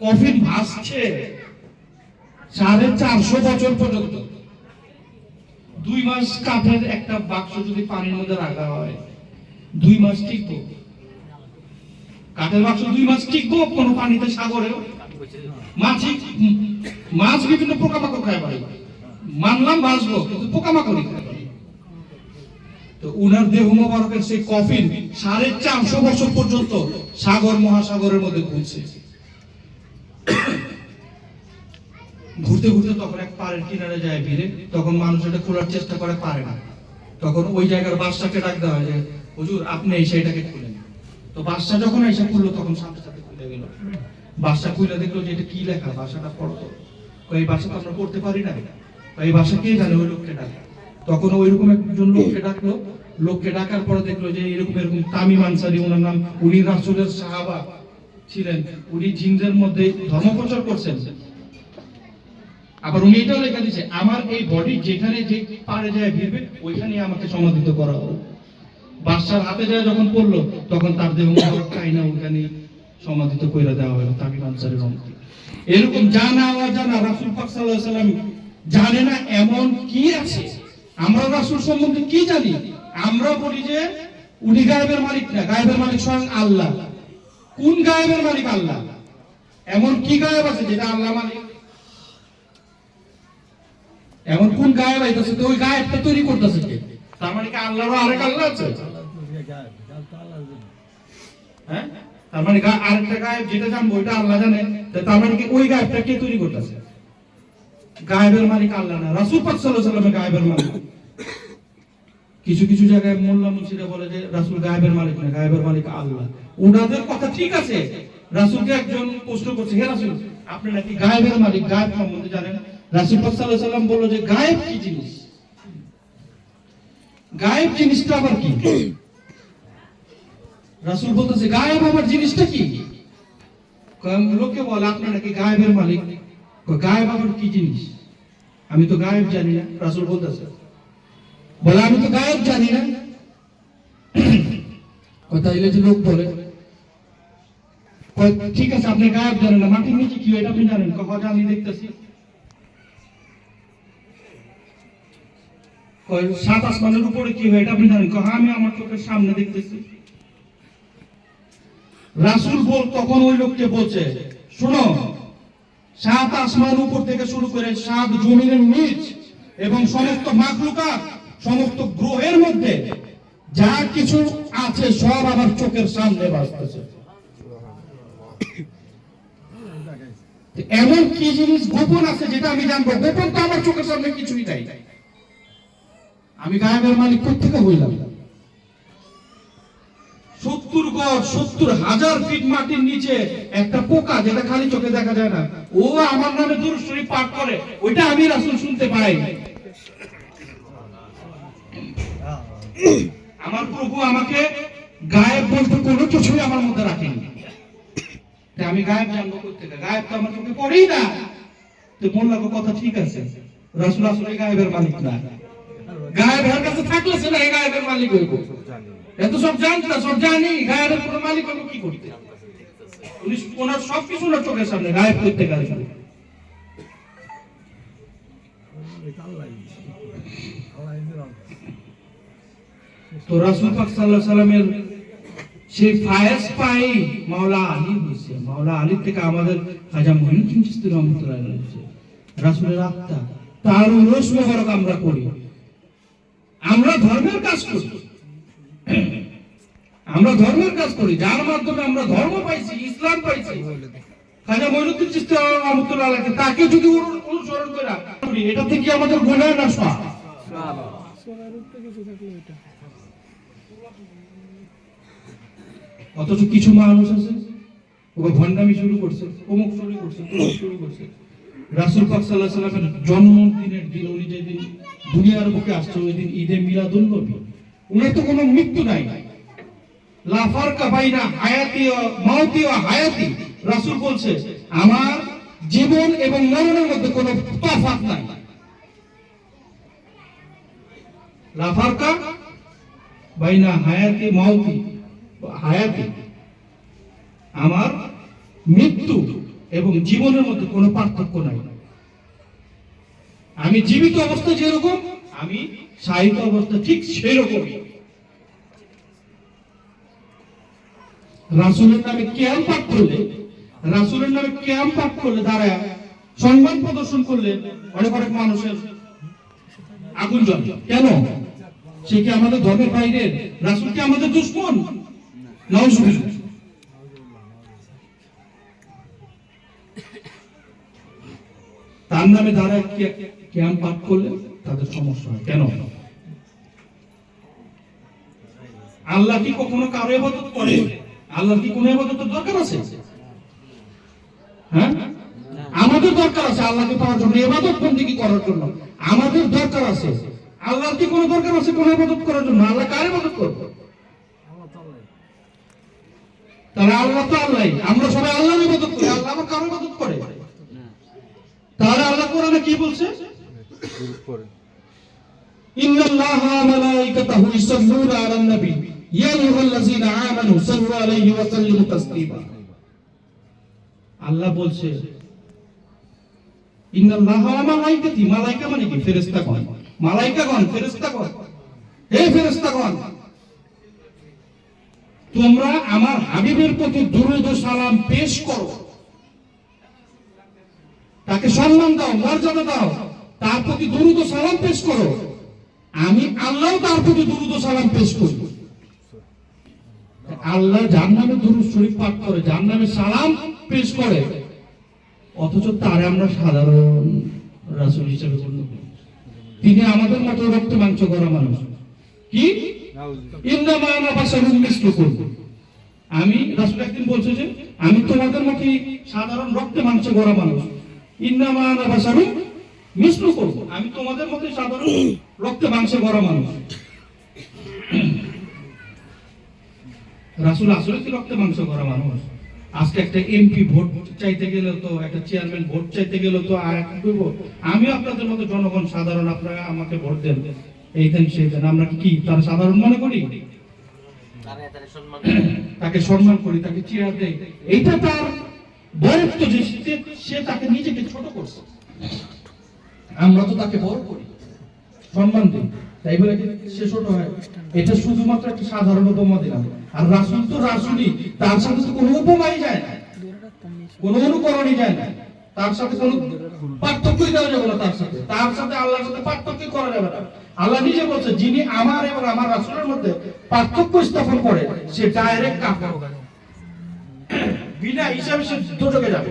A: কফিন ভাসছে, 450 বছর পর্যন্ত। 2 মাস কাঠের একটা বাক্স যদি পানির মধ্যে রাখা হয়, 2 মাস টিকবো? কাঠের বাক্স 2 মাস টিকবো কোন পানিতে? সাগরেও মাছ বিভিন্ন পোকামাকড় খায় পারে, মানলাম বাঁচবো, কিন্তু পোকামাকড় খায় পারে। তো উনার দেহ মোবারকের সেই কফিন 450 বছর পর্যন্ত সাগর মহাসাগরের মধ্যে ঘুরছে। ঘুরতে ঘুরতে তখন এক পাড়ের কিনারে যায় ভিড়ে, তখন মানুষ এটা খোলার চেষ্টা করে, পারে না। তখন ওই জায়গার বাদশাকে ডাক দেওয়া হয় যে হুজুর আপনি এসে এটাকে খুলেন। তো বাদশা যখন এসে খুললো, তখন সাথে সাথে খুলে গেল। বাদশা খুলে দেখলো যে এটা কি লেখা, ভাষাটা পড়ো তো। এই ভাষা তো আমরা পড়তে পারি না, এই ভাষা কে জানে? ওই লোককে ডাক। তখন ওইরকম একজন লোককে ডাকলো, লোককে ডাকার পরে দেখলো যে এরকম এরকম তামিম আনসারী ওনার নাম, উনি রাসূলের সাহাবা ছিলেন, উনি জিনদের মধ্যে ধর্ম প্রচার করছেন। আবার উনি এটাও লেখা দিয়েছে আমার এই বডি যেখানে যে পারে যায় ভিড়বে, ওইখানে আমাকে সমাধিত করা হবে। বাদশার হাতে যায় যখন পড়লো, তখন তার দেহ মোবারক কাইনা ওখানে সমাধিত কইরা দেওয়া হলো তামিম আনসারী রাহমাতুল্লাহ। এরকম জানা অজানা রাসূল পাক সাল্লাল্লাহু আলাইহি ওয়াসাল্লাম জানে না এমন কি আছে। আমরা রাসূল সম্বন্ধে কি জানি? আমরা বলি যে উনি গায়েবের মালিক না, গায়েবের মালিক স্বয়ং আল্লাহ। কোন গায়েবের মালিক? আল্লাহ। এমন কি গায়েব আছে যেটা আল্লাহ মালিক? এমন কোন গায়েব আইতাছে? তো ওই গায়েবটা তৈরি করতেছে কে? তার মানে কি আল্লাহরও আরেক আল্লাহ আছে? হ্যাঁ, তার মানে আরেকটা গায়েব যেটা জানবো ওইটা আল্লাহ জানে। তার মানে কি ওই গায়েবটা কে তৈরি করতেছে? গায়েবের মালিক আল্লাহ না, রাসূল পাক সাল্লাল্লাহু আলাইহি ওয়াসাল্লাম গায়েবের মালিক। কিছু কিছু জায়গায় মোল্লা মুন্সিরা বলে যে রাসূল গায়েবের মালিক না, গায়েবের মালিক আল্লাহ। ওনাদের কথা ঠিক আছে। রাসূলকে একজন প্রশ্ন করছে, হে রাসূল আপনি নাকি গায়েবের মালিক, গায়েব সম্বন্ধে জানেন? রাসূল পাক সাল্লাল্লাহু আলাইহি ওয়াসাল্লাম বলল যে গায়েব কি জিনিস? গায়েব জিনিসটা আবার কি? রাসূল বলতেছে গায়েব আবার জিনিসটা কি? লোকে বলে আপনার নাকি গায়েবের মালিক। গায়েব আবার কি জিনিস? আমি তো গায়েব জানি না। রাসূল বলতেছে বলে আমি তো গায়েব জানি না। তাইলে যে লোক বলে ঠিক আছে আপনি গায়েব জানেন না, মাটির নিচে কি এটা আপনি জানেন? কথা আমি দেখতেছি। সাত আসমানের উপরে কি হয় এটা আপনি জানেন? আমি আমার চোখের সামনে দেখতেছি। রাসূল তখন ওই লোককে বলছে শোনো, সাত আসমান উপর থেকে শুরু করে সাত জমিনের নিচ এবং সমস্ত মাখলুকাত, সমস্ত গ্রহের মধ্যে যা কিছু আছে সব আমার চোখের সামনে ভাসতেছে। এমন কি জিনিস গোপন আছে যেটা আমি জানবো? গোপন তো আমার চোখের সামনে কিছুই নাই। আমি গায়েবের মালিক কোত্থেকে বললাম? 70 গজ 70,000 ফিট মাটির নিচে একটা পোকা যেটা খালি চোখে দেখা যায় না, ও আমার নামে দুরূদ শরীফ পাঠ করে, ওইটা আমি রাসূল শুনতে পাই। আমার প্রভু আমাকে গায়েব বলতে কোনো কিছুই আমার মধ্যে রাখেনি। আমি গায়েব জানবো কোত্থেকে? গায়েব তো আমার চোখে পড়েই না। তো মোল্লার কথা ঠিক আছে, রাসূল আসলে গায়েবের মালিক না। গায়েব এর কাছে থাকলে সে না গায়েবের মালিক হইব। এত সব জানতা, সব জানি, গায়েবের কোনো মালিক হইব কি করতে? উনি ওনার সবকিছু ওনার চোখের সামনে, গায়েব করতে গেছে। তো রাসূল পাক সাল্লাল্লাহু আলাইহি সাল্লামের সেই ফায়েজ পাই মাওলা আলী হইছে। মাওলা আলী থেকে আমাদের খাজা মঈনুদ্দিন চিশতি রহমাতুল্লাহ আলাইহি হইছে। রাসূলের আত্মা, তার উরস মোবারক আমরা করি। আমরা ধর্মের কাজ করি, আমরা ধর্মের কাজ করি, যার মাধ্যমে আমরা ধর্ম পাইছি, ইসলাম পাইছি। খাজা মঈনুদ্দিন চিশতি রহমাতুল্লাহ আলাইহি তাকে যদি অনুসরণ করি, এটা থেকে আমাদের গুনাহ না সওয়াব? অথচ কিছু মানুষ আছে ও ভণ্ডামি শুরু করছে, অমুক শুরু করছে, তমুক শুরু করছে। রাসূল পাক সাল্লাল্লাহু আলাইহি ওয়াসাল্লামের জন্মদিনের দিন, উনি যেদিন দুনিয়ার বুকে আসছে, ওই দিন ঈদে মিলাদুন নবী। উনার তো কোনো মৃত্যু নাই। লা ফারকা বাইনা হায়াতি ওয়া মাউতি ওয়া হায়াতি। রাসূল বলছে আমার জীবন এবং মরণের মধ্যে কোনো তফাৎ নাই। লা ফারকা বাইনা হায়াতি মাউতি হায়াতি, আমার মৃত্যু এবং জীবনের মধ্যে কোনো পার্থক্য নাই। আমি জীবিত অবস্থা যেরকম, আমি শায়িত অবস্থা ঠিক সেরকমই। রাসূলের নামে কিয়াম পাঠ করলে, রাসূলের নামে কিয়াম পাঠ করলে দাঁড়ায় সম্মান প্রদর্শন করলে অনেক অনেক মানুষের আগুন জ্বলে। কেন? সে কি আমাদের ধর্মের বাইরে? রাসূল কি আমাদের দুশমন? নাউজুবিল্লাহ। তার নামে দাঁড়ায় কিয়াম পাঠ করলে তাদের সমস্যা হয়। কেন? আল্লাহ কি কখনো কারো ইবাদত করে? আল্লাহর কি কোনো ইবাদতের দরকার আছে? হ্যাঁ, আমাদের দরকার আছে আল্লাহকে পাওয়ার জন্য, ইবাদত বন্দেগী করার জন্য আমাদের দরকার আছে। আল্লাহর কি কোনো দরকার আছে কোনো ইবাদত করার জন্য? আল্লাহ কার ইবাদত করব? তাহলে আল্লাহ তো আল্লাহ, আমরা সবাই আল্লাহর ইবাদত করি, আল্লাহ আবার কার ইবাদত করে? তাহলে আল্লাহ কোরআনে কি বলছে? ইন্নাল্লাহা ওয়া মালাইকাতাহু ইউসাল্লুনা আলান নবী ইয়া আইয়ুহাল্লাযীনা আমানু সাল্লু আলাইহি ওয়া সাল্লিমু তাসলিমা। আল্লাহ বলছে ইন্নাল্লাহা ওয়া মালাইকাতি, মালাইকা মানে কি? ফেরেশতাগণ। মালাইকাগণ, ফেরেশতাগণ। হে ফেরেশতাগণ, তোমরা আমার হাবিবের প্রতি দুরূদ ও সালাম পেশ করো, তাকে সম্মান দাও, মর্যাদা দাও, তার প্রতি দুরূদ ও সালাম পেশ করো। আমি আল্লাহ তার প্রতি দুরূদ ও সালাম পেশ করি। আল্লাহ যার নামে দুরূদ শরীফ পাঠ করে, যার নামে সালাম পেশ করে, অথচ তারে আমরা সাধারণ রাসূল হিসেবে গণ্য করি। তিনি আমাদের মতো রক্ত মাংস করা মানুষ। কি? ইন্নামা আনা বাশারুম মিসলুকুম। আমি রাসূল একদিন বলছে যে আমি তোমাদের মতই সাধারণ রক্ত মাংস করা মানুষ। ইন্নামা আনা বাশারুম মিসলুকুম, আমি তোমাদের মতই সাধারণ রক্ত মাংস করা মানুষ। রাসূল আসলে কি রক্তে মাংস করা মানুষ? আজকে একটা এমপি ভোট চাইতে গেলে তো, একটা চেয়ারম্যান ভোট চাইতে গেলে তো আমি আপনাদের মতো জনগণ সাধারণ, আপনারা আমাকে ভোট দেন, এই দেন সেই দেন, আমরা কি তারা সাধারণ মনে করি? তাকে সম্মান করি, তাকে চেয়ার দেই, এইটা তার বরত্ব যে সে তাকে নিজেকে ছোট করছে। আমরা তো তাকে বড় করি, সম্মান দিই, তাই বলে সে ছোট হয়? এটা শুধুমাত্র একটা সাধারণ উপমা দিলাম। আর রাসূল তো রাসূলই, তার সাথে তো কোনো উপমাই যায় না, কোনো অনুকরণই যায় না, তার সাথে কোনো পার্থক্যই দেওয়া যাবে না, তার সাথে আল্লাহর সাথে পার্থক্য করা যাবে না। আল্লাহ নিজে বলছে, যিনি আমার এবং আমার রাসূলের মধ্যে পার্থক্য স্থাপন করে সে ডাইরেক্ট কাফের, বিনা হিসাবে সে দোজখে যাবে।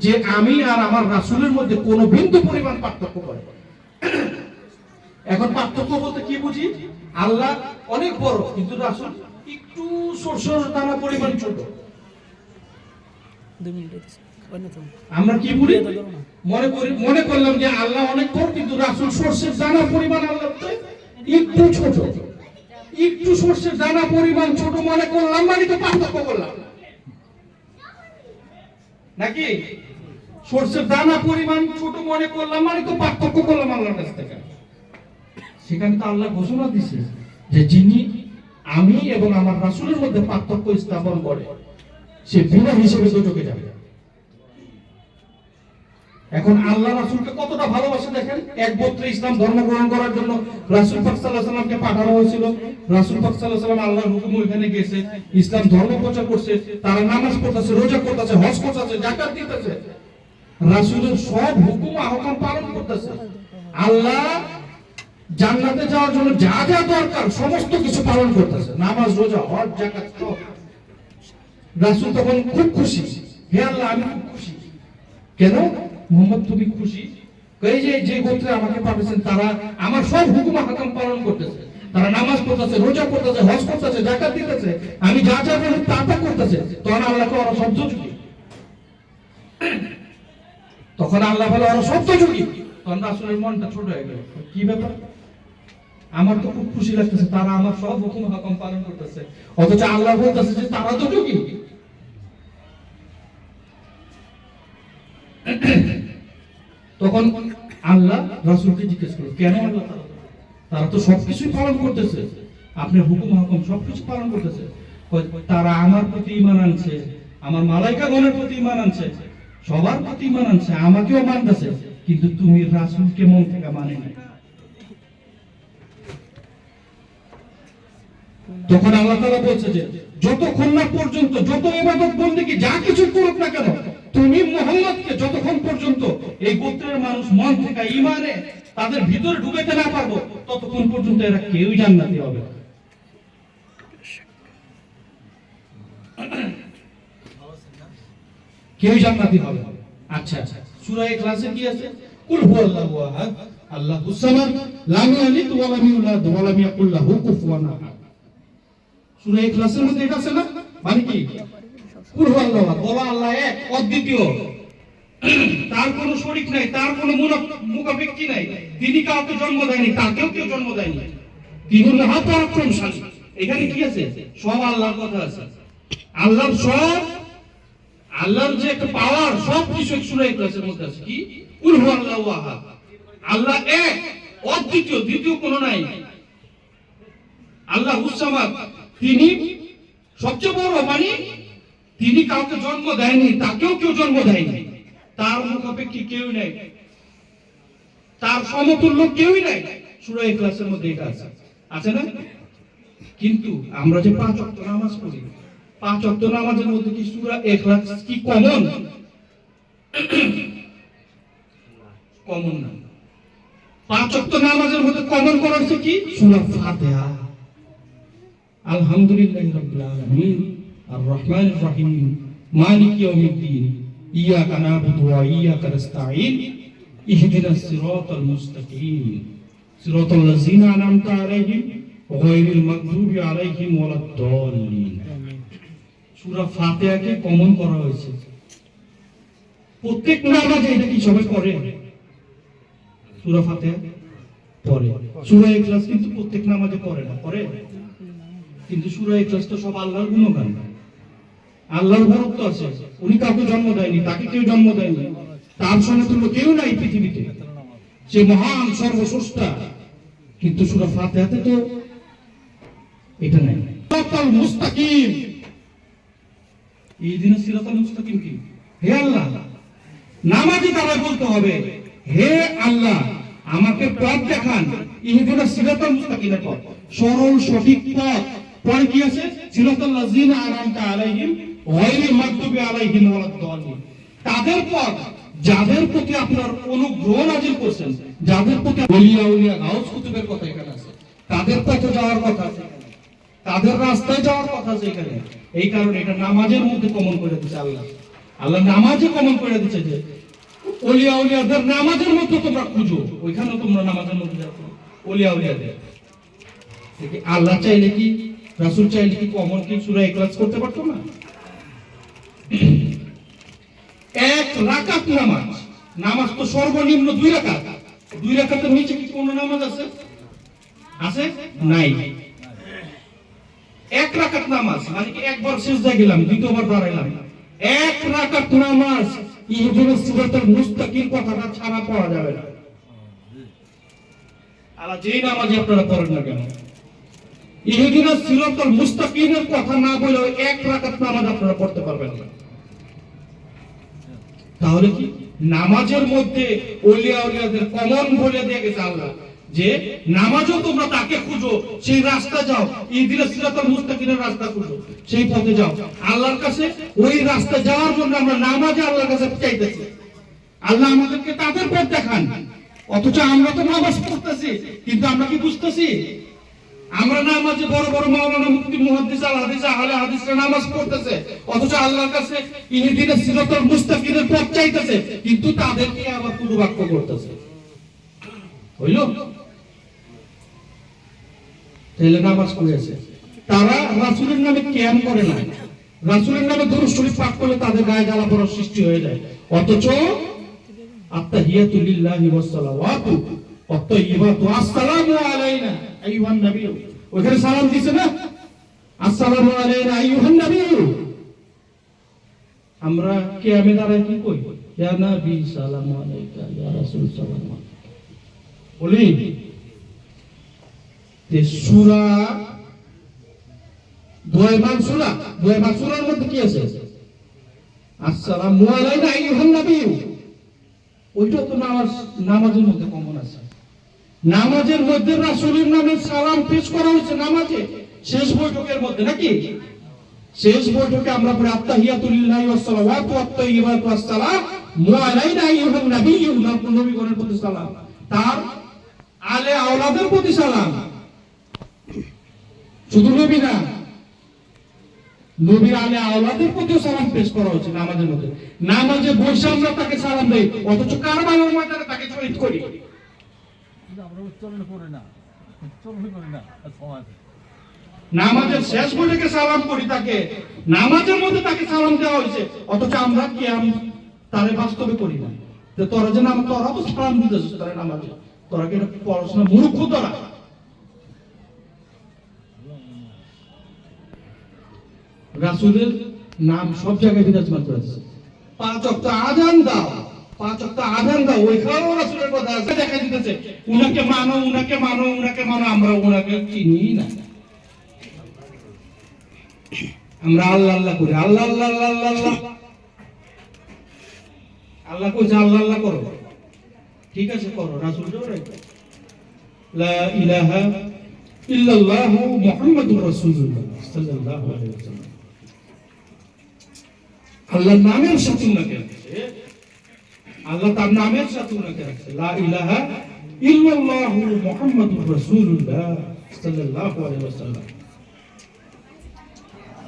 A: যে আমি আর আমার রাসূলের মধ্যে কোনো বিন্দু পরিমাণ পার্থক্য করে। এখন পার্থক্য বলতে কি বুঝি? আল্লাহ অনেক বড়, কিন্তু রাসূল একটু সরষের দানা পরিমাণ ছোট। আমরা কি বলি? মনে করলাম যে আল্লাহ অনেক বড়, কিন্তু রাসূল সরষের দানা পরিমাণ আল্লাহ একটু ছোট। একটু সরষের দানা পরিমাণ ছোট মনে করলাম মানে তো পার্থক্য করলাম নাকি? সরষের দানা পরিমাণ ছোট মনে করলাম মানে তো পার্থক্য করলাম আল্লাহর কাছ থেকে। সেখানে তো আল্লাহ ঘোষণা দিছে যে যিনি আমি এবং আমার রাসূলের মধ্যে পার্থক্য স্থাপন করে সে বিনা হিসেবে দোজখে যাবে। এখন আল্লাহ রাসূলকে কতটা ভালোবাসে দেখেন। এক গোত্রে ইসলাম ধর্ম গ্রহণ করার জন্য রাসূল পাক সাল্লাল্লাহু আলাইহি ওয়াসাল্লামকে পাঠানো হয়েছিল। রাসূল পাক সাল্লাল্লাহু আলাইহি ওয়াসাল্লাম আল্লাহর হুকুমে ওখানে গেছে, ইসলাম ধর্ম প্রচার করছে, তারা নামাজ পড়তেছে, রোজা করতেছে, হজ করতেছে, যাকাত দিতেছে, রাসূলের সব হুকুম আহকাম পালন করতেছে। আল্লাহ জান্নাতে যাওয়ার জন্য যা যা দরকার সমস্ত কিছু পালন করতেছে, নামাজ, রোজা, হজ, যাকাত সব। রাসূল তখন খুব খুশি, হে আল্লাহ আমি খুব খুশি। কেন মুহাম্মদ তুমি খুশি? এই যে গোত্রে আমাকে পাঠিয়েছেন তারা আমার সব হুকুম আহকাম পালন করতেছে, তারা নামাজ পড়তেছে, রোজা করতেছে, হজ করতেছে, যাকাত দিতেছে, আমি যা যা বলি তা তা করতেছে। তখন আল্লাহকে ওরা শব্দ যুগী, তখন আল্লাহ বলে ওরা শব্দ যুগী। তখন রাসূলের মনটা ছোট হয়ে গেল, কি ব্যাপার? আমার তো খুব খুশি লাগতেছে, তারা আমার সব হুকুম হাকাম পালন করতেছে, অথচ আল্লাহ বলতেছে যে তারা তো যোগী। তখন আল্লাহ রাসূলকে জিজ্ঞেস করল, কেন আল্লাহ তারা তো সবকিছুই পালন করতেছে, আপনার হুকুম হাকাম সবকিছু পালন করতেছে, তারা আমার প্রতি ঈমান আনছে, আমার মালায়েকাগণের প্রতি ঈমান আনছে, সবার প্রতি ঈমান আনছে, আমাকেও মানতেছে, কিন্তু তুমি রাসূলকে মন থেকে মানে না। তখন আল্লাহ তাআলা বলছে যে যতক্ষণ না পর্যন্ত যত ইবাদত বন্দেগী যা কিছু করুক না কেন, তুমি মুহাম্মদকে যতক্ষণ পর্যন্ত এই গোত্রের মানুষ মন থেকে ঈমানে তাদের ভিতরে ঢুকাতে না পারবো ততক্ষণ পর্যন্ত এরা কেউই জান্নাতি হবে না। কেউই জান্নাতি হবে না। আচ্ছা আচ্ছা, সূরা ইখলাসে কি আছে? কুল হুয়াল্লাহু আহাদ আল্লাহুস সামাদ লাম ইয়ালিদ ওয়া লাম ইউলাদ ওয়া লাম ইয়াকুল লাহু কুফুয়ান আহাদ। সূরা ইখলাসের মধ্যে এটা আছে না? মানে কি? কুল হুয়াল্লাহু আহাদ, বলা আল্লাহ এক, অদ্বিতীয়, তার কোনো শরীক নাই, তার কোনো মুখাপেক্ষী নাই, তিনি কাউকে জন্ম দেয়নি, তাকেও কেউ জন্ম দেয়নি, তিনি মহাপরাক্রমশালী। এখানে কি আছে? সব আল্লাহর কথা আছে। আল্লাহর সব, আল্লাহর যে একটা পাওয়ার সব কিছু সূরা ইখলাসের মধ্যে আছে। কি? কুল হুয়াল্লাহু আহাদ, আল্লাহ এক, অদ্বিতীয়, দ্বিতীয় কোনো নাই। আল্লাহুস সামাদ, তিনি সবচেয়ে বড়, মানে তিনি কাউকে জন্ম দেয়নি, তাকেও কেউ জন্ম দেয়নি, তার মুখাপেক্ষী কেউ নাই, তার সমতুল্য কেউই নাই। সূরা ইখলাসের মধ্যে এটা আছে, আছে না? কিন্তু আমরা যে 5 ওয়াক্ত নামাজ পড়ি, 5 ওয়াক্ত নামাজের মধ্যে কি সূরা ইখলাস কি কমন? কমন না। 5 ওয়াক্ত নামাজের মধ্যে কমন করার কি? সূরা ফাতিহা। আলহামদুলিল্লাহি রাব্বিল আলামিন আর রহমানির রহিম মালিকি ইয়াউমিদ্দিন ইয়াকা না'বুদু ওয়া ইয়াকা নাস্তাঈন ইহদিনাস সিরাতাল মুস্তাকিম সিরাতাল লাযিনা আন'আমতা আলাইহিম গায়রিল মাগদুবি আলাইহিম ওয়ালাদ দাল্লিন। সূরা ফাতিহাকে কমন করা হয়েছে। প্রত্যেক নামাজে এটা কি সবাই পড়ে? সূরা ফাতিহা পড়ে। সূরা ইখলাস কিন্তু প্রত্যেক নামাজে পড়ে না, পড়ে? কিন্তু সূরা ইখলাস তো সব আল্লাহর গুণগান, আল্লাহর বরত্ব আছে। উনি কাউকে জন্ম দেয়নি, তাকে কেউ জন্ম দেয়নি, তার সমতুল্য কেউ নাই পৃথিবীতে, সে মহান সর্বস্রষ্টা। কিন্তু সূরা ফাতিহাতে তো এটা নাই। সিরাতাল মুস্তাকিম, এই দিনে সিরাতাল মুস্তাকিম কি? হে আল্লাহ, নামাজি দ্বারা বলতে হবে, হে আল্লাহ আমাকে পথ দেখান, ইহদিনাস সিরাতাল মুস্তাকিমের পথ, সরল সঠিক পথ। পরে কি আছে? সিরাতাল লাযিনা আনআমতা আলাইহিম গায়রিল মাগদুবি আলাইহিম ওয়ালাদ-দাল্লিন, তাদের পথ যাদের প্রতি আপনার অনুগ্রহ নাযিল করেছেন, যাদের প্রতি ওলিয়া উলিয়া গাউস কুতুবের কথা এখানে আছে, তাদের পথে যাওয়ার কথা আছে, তাদের রাস্তায় যাওয়ার কথা আছে এখানে। এই কারণে এটা নামাজের মধ্যে কমন করে দিয়েছে আল্লাহ। আল্লাহ নামাজে কমন করে দিয়েছে যে ওলিয়া উলিয়াদের নামাজের মধ্যে তোমরা খুঁজো, ওইখানে তোমরা নামাজের মধ্যে যাও ওলিয়া উলিয়াদের। আল্লাহ চাইলে কি, রাসূল চাইলে কি কমন কি সূরা ইখলাস করতে পারতো না? এক রাকাত নামাজ, নামাজ তো সর্বনিম্ন 2 রাকাত, 2 রাকাতের নিচে কি কোনো নামাজ আছে? আছে? নাই। এক রাকাত নামাজ মানে কি একবার সিজদা গেলাম, দ্বিতীয়বার দাঁড়াইলাম, এক রাকাত নামাজ ইহদিনাস সিরাতাল মুস্তাকিম কথাটা ছাড়া পড়া যাবে না। আল্লাহ যেই নামাজে আপনারা পড়েন না কেন, ইহদিনাস সিরাতাল মুস্তাকিমের কথা না বলে এক রাকাত নামাজ আপনারা পড়তে পারবেন না। তাহলে কি নামাজের মধ্যে ওলিয়া উলিয়াদের কমন বলে দিয়ে গেছে আল্লাহ যে নামাজও তোমরা তাকে খুঁজো, সেই রাস্তা যাও, ইহদিনাস সিরাতাল মুস্তাকিমের রাস্তা খুঁজো, সেই পথে যাও আল্লাহর কাছে। ওই রাস্তা যাওয়ার জন্য আমরা নামাজে আল্লাহর কাছে চাইতেছি, আল্লাহ আমাদেরকে তাদের পথ দেখান। অথচ আমরা তো নামাজ পড়তেছি, কিন্তু আমরা কি বুঝতেছি? আমরা নামাজে বড় বড় মাওলানা মুফতি মুহাদ্দিস আল হাদিস আহলে হাদিসরা নামাজ পড়তেছে, অথচ আল্লাহর কাছে ইহদিনাস সিরাতাল মুস্তাকিমের পথ চাইতেছে, কিন্তু তাদেরকে আবার পুরো বাক্য করতেছে। হইল? তাহলে নামাজ পড়েছে, তারা রাসূলের নামে কিয়াম করে না, রাসূলের নামে দরুদ শরীফ পাঠ করলে তাদের গায়ে জ্বালা পোড়ার সৃষ্টি হয়ে যায়। অথচ আত্তাহিয়াতু লিল্লাহি ওয়াস সালাওয়াতু ওয়াত তাইয়্যিবাতু আসসালামু আলাইনা আইয়ুহান নবী, ওখানে সালাম দিছে না, আসসালামু আলাইনা আইয়ুহান নবী। আমরা কিয়ামে দাঁড়ায় কি কই? ইয়া নবী সালামু আলাইকা, ইয়া রাসূল সালামু আলাইকা বলি। তে সূরা দোয়া মানসুরা, দোয়া মানসুরার মধ্যে কি আছে? আসসালামু আলাইনা আইয়ুহান নবী, ওইটা তো নামাজের মধ্যে কমন আছে। নামাজের মধ্যে রাসূলের নামে সালাম পেশ করা হয়েছে নামাজে শেষ বৈঠকের মধ্যে, নাকি? শেষ বৈঠকে আমরা পড়ি আত্তাহিয়াতু লিল্লাহি ওয়াস সালাওয়াতু ওয়াত তাইয়্যিবাতু আসসালামু আলাইনা আইয়ুহান নবী, নবীগণের প্রতি সালাম, তার আলে আওলাদের প্রতি সালাম। শুধু নবী না, নবীর আলে আওলাদের প্রতিও সালাম পেশ করা হচ্ছে নামাজের মধ্যে। নামাজে বসে আমরা তাকে সালাম দেই, অথচ কারবালার ময়দানে তাকে শহীদ করি। নামাজের শেষ বৈঠকে সালাম করি তাকে, নামাজের মধ্যে তাকে সালাম দেওয়া হয়েছে, অথচ আমরা কিয়াম তারে বাস্তবে করি না। তোরা যে নাম, তোরা তো সালাম দিতেছিস তারা নামাজে, তোরা কি পড়াশোনা মূর্খ? তোরা রাসূলের নাম সব জায়গায় বিরাজমান করেছে। 5 ওয়াক্ত আযান দাও, 5 ওয়াক্ত আযান দাও, ওইখানেও রাসূলের কথা আছে, দেখা দিতেছে উনাকে মানো, উনাকে মানো, উনাকে মানো। আমরা উনাকে চিনি না, আমরা আল্লাহ আল্লাহ করি, আল্লাহ আল্লাহ আল্লাহ আল্লাহ। আল্লাহ কইছে আল্লাহ আল্লাহ করো, ঠিক আছে করো, রাসূল জোরে লা ইলাহা ইল্লাল্লাহু মুহাম্মাদুর রাসূলুল্লাহ সাল্লাল্লাহু আলাইহি ওয়াসাল্লাম। আল্লাহর নামের সাথে উনাকে রাখছে, আল্লাহ তার নামের সাথে উনাকে রাখছে, লা ইলাহা ইল্লাল্লাহু মুহাম্মাদুর রাসূলুল্লাহ সাল্লাল্লাহু আলাইহি ওয়াসাল্লাম।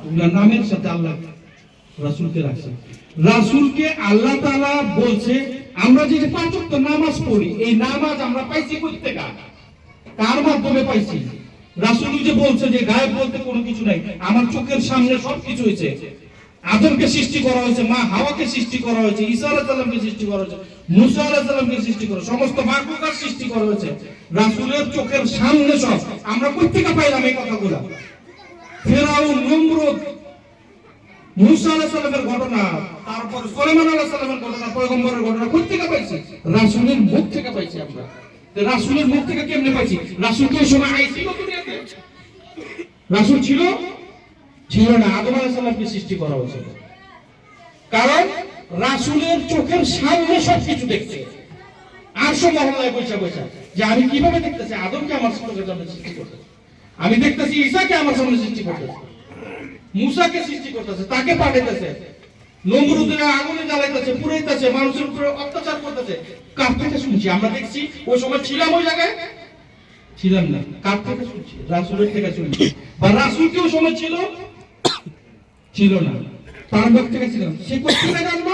A: উনার নামের সাথে আল্লাহ রাসূলকে রাখছে। রাসূলকে আল্লাহ তাআলা বলছে আমরা যে 5 ওয়াক্ত নামাজ পড়ি, এই নামাজ আমরা পাইছি কই থেকে? কার মাধ্যমে পাইছি? রাসূল যে বলছে যে গায়েব বলতে কোনো কিছু নাই, আমার চোখের সামনে সবকিছু হয়েছে। আদমকে সৃষ্টি করা হয়েছে, মা হাওয়াকে সৃষ্টি করা হয়েছে, ঈসা আলাইহিস সালামকে সৃষ্টি করা হয়েছে, মুসা আলাইহিস সালামকে সৃষ্টি করা, সমস্ত মাখলুকাত সৃষ্টি করা হয়েছে রাসূলের চোখের সামনে সব। আমরা কই থেকে পাইলাম এই কথাগুলো? ফেরাউন, নমরুদ, মুসা আলাইহিস সালামের ঘটনা, তারপর সুলাইমান আলাইহিস সালামের ঘটনা, পয়গম্বরের ঘটনা কোথা থেকে পাইছি? রাসূলের মুখ থেকে পাইছি আমরা। রাসূলের মুখ থেকে কেমনে পাইছি? রাসূল কি ওই সময় আইছিল দুনিয়াতে? রাসূল ছিল না। আদম আলাইহিস সালামকে সৃষ্টি করা হয়েছিল, কারণ রাসূলের চোখের সামনে সবকিছু দেখছে। আর সব মহল্লায় বসে যে আমি কিভাবে দেখতেছি আদমকে আমার চোখের সামনে সৃষ্টি করতেছে, আমি দেখতেছি ঈসাকে আমার সামনে সৃষ্টি করতেছে, মুসাকে সৃষ্টি করতেছে, তাকে পাঠাইতেছে, নমরুদের আগুনে জ্বালাইতেছে, পুড়াইতেছে, মানুষের উপরে অত্যাচার করতেছে। কার থেকে শুনছি? আমরা দেখছি ওই সময় ছিলাম ওই জায়গায়? ছিলাম না। কার থেকে শুনছি? রাসূলের থেকে শুনছি। বা রাসূল কি ওই সময় ছিল না? তার মুখ থেকে ছিলাম। সে কোথা জানবো?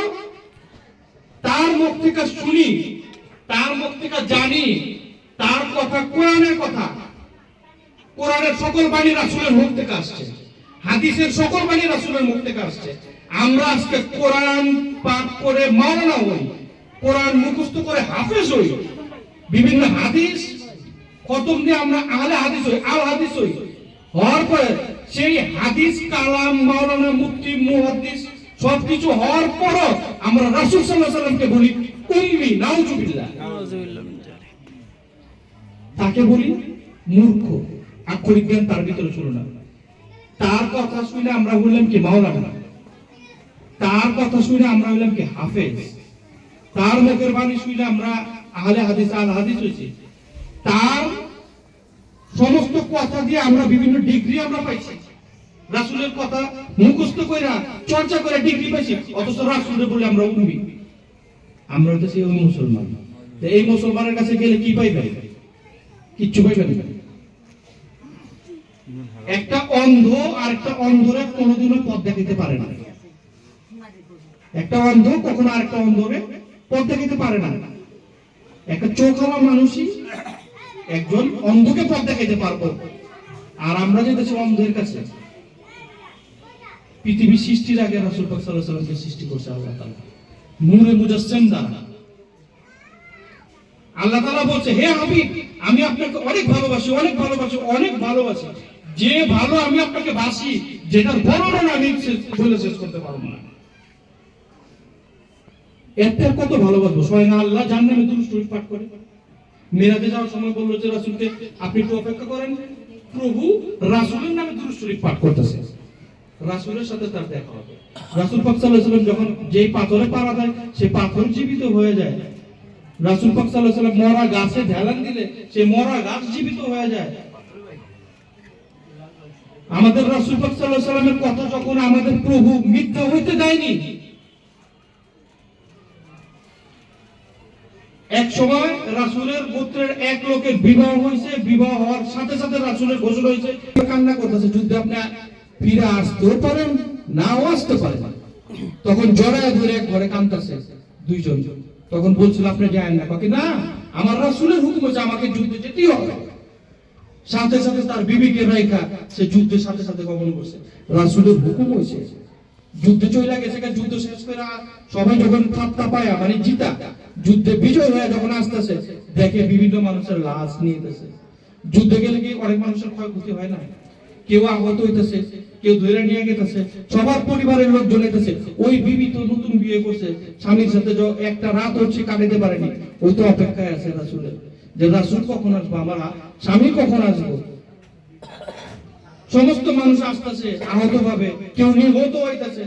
A: তার মুখ থেকে শুনি, তার মুখ থেকে জানি, তার কথা কোরআনের কথা। কোরআনের সকল বাণী রাসূলের মুখ থেকে আসছে, হাদিসের সকল বাণী রাসূলের মুখ থেকে আসছে। আমরা আজকে কোরআন পাঠ করে মাওলানা হই, কোরআন মুখস্থ করে হাফেজ হই, বিভিন্ন হাদিস খতম দিয়ে আমরা আহলে হাদিস হই, আল হাদিস হই। হওয়ার পরে সেই হাদিস, কালাম, মাওলানা, মুফতি, মুহাদ্দিস সবকিছু হওয়ার পরও আমরা রাসূল সাল্লাল্লাহু আলাইহি ওয়াসাল্লামকে বলি উম্মি, নাউজুবিল্লাহ। তাকে বলি মূর্খ, আক্ষরিক জ্ঞান তার ভিতরে ছিল না। তার কথা শুনে আমরা বললাম কি মাওলানা, তার কথা শুনে আমরা বললাম কি হাফেজ, তার মুখের বাণী শুনে আমরা আহলে হাদিস, আল হাদিস হয়েছি। তার সমস্ত কথা দিয়ে আমরা বিভিন্ন ডিগ্রি আমরা পাইছি। রাসূলের কথা মুখস্থ কইরা চর্চা করে ডিগ্রি পাইছি, অথচ রাসূলের বলে আমরা উম্মি। আমরা হচ্ছে ওই মুসলমান। এই মুসলমানের কাছে গেলে কি পাইবে? কিচ্ছু পাইবে না। একটা অন্ধ আর একটা অন্ধরে কোনোদিনও পথ দেখাইতে পারে না। একটা অন্ধ কখনো আরেকটা অন্ধরে পথ দেখাইতে পারে না। একটা চোখাওয়া মানুষই একজন অন্ধকে পথ দেখাইতে পারবো। আর আমরা যেতেছি অন্ধের কাছে। পৃথিবী সৃষ্টির আগে রাসূল পাক সাল্লাল্লাহু আলাইহি ওয়াসাল্লামকে সৃষ্টি করছে আল্লাহ তাআলা নূরে মুজাসসাম দ্বারা। আল্লাহ তাআলা বলছে, হে হাবিব, আমি আপনাকে অনেক ভালোবাসি, অনেক ভালোবাসি, অনেক ভালোবাসি। যে ভালো আমি আপনাকে বাসি, যেটার বর্ণনা আমি বলে শেষ করতে পারবো না। এত কত ভালোবাসবো। স্বয়ং আল্লাহ জান্নাতে দুরূদ শরীফ পাঠ করে মেরাজে যাওয়ার সময় বললো যে রাসূলকে আপনি একটু অপেক্ষা করেন, প্রভু রাসূলের নামে দুরূদ শরীফ পাঠ করতেছে। রাসূলের সাথে তার দেখা হবে। রাসূল পাক সাল্লাল্লাহু আলাইহি ওয়াসাল্লাম যখন যেই পাথরে পাড়া দেয়, সেই পাথর জীবিত হয়ে যায়। রাসূল পাক সাল্লাল্লাহু আলাইহি ওয়াসাল্লাম মরা গাছে ঢেলান দিলে সেই মরা গাছ জীবিত হয়ে যায়। আমাদের রাসূল পাক সাল্লাল্লাহু আলাইহি ওয়াসাল্লামের কথা যখন আমাদের প্রভু মিথ্যা হইতে দেয়নি, এক সময় রাসূলের গোত্রের এক লোকের বিবাহ হয়েছে, বিবাহ হওয়ার সাথে সাথে রাসূলের ঘোষণা হয়েছে, কান্না করতেছে, যুদ্ধে আপনি ফিরে আসতেও পারেন, নাও আসতে পারেন। তখন জড়ায় ধরে এক ঘরে কাঁদতেছে দুইজন। তখন বলছিল আপনি যায়েন না, কাকে না, আমার রাসূলের হুকুম হচ্ছে আমাকে যুদ্ধে যেতেই হবে। সাথে সাথে তার বিবিকে রাইখা সে যুদ্ধের সাথে সাথে গমন করছে। রাসূলের হুকুম হয়েছে, যুদ্ধে চলে গেছে। যুদ্ধ শেষ করে সবাই যখন ঠাট্টা পায়, মানে জিতা, যুদ্ধে বিজয় হয়ে যখন আসতেছে, দেখে বিভিন্ন মানুষের লাশ নিয়ে যেতেছে। যুদ্ধে গেলে কি অনেক মানুষের ক্ষয়ক্ষতি হয় না? কেউ আহত হইতেছে, কেউ ধরে নিয়ে গেতেছে, সবার পরিবারের লোকজন হইতেছে। ওই বিবি তো নতুন বিয়ে করছে, স্বামীর সাথে একটা রাত হচ্ছে কাটাতে পারেনি, ওই তো অপেক্ষায় আছে রাসূলের, যে রাসূল কখন আসবে, আমার স্বামী কখন আসবে। সমস্ত মানুষ আসতেছে আহত ভাবে, কেউ নিহত হইতেছে,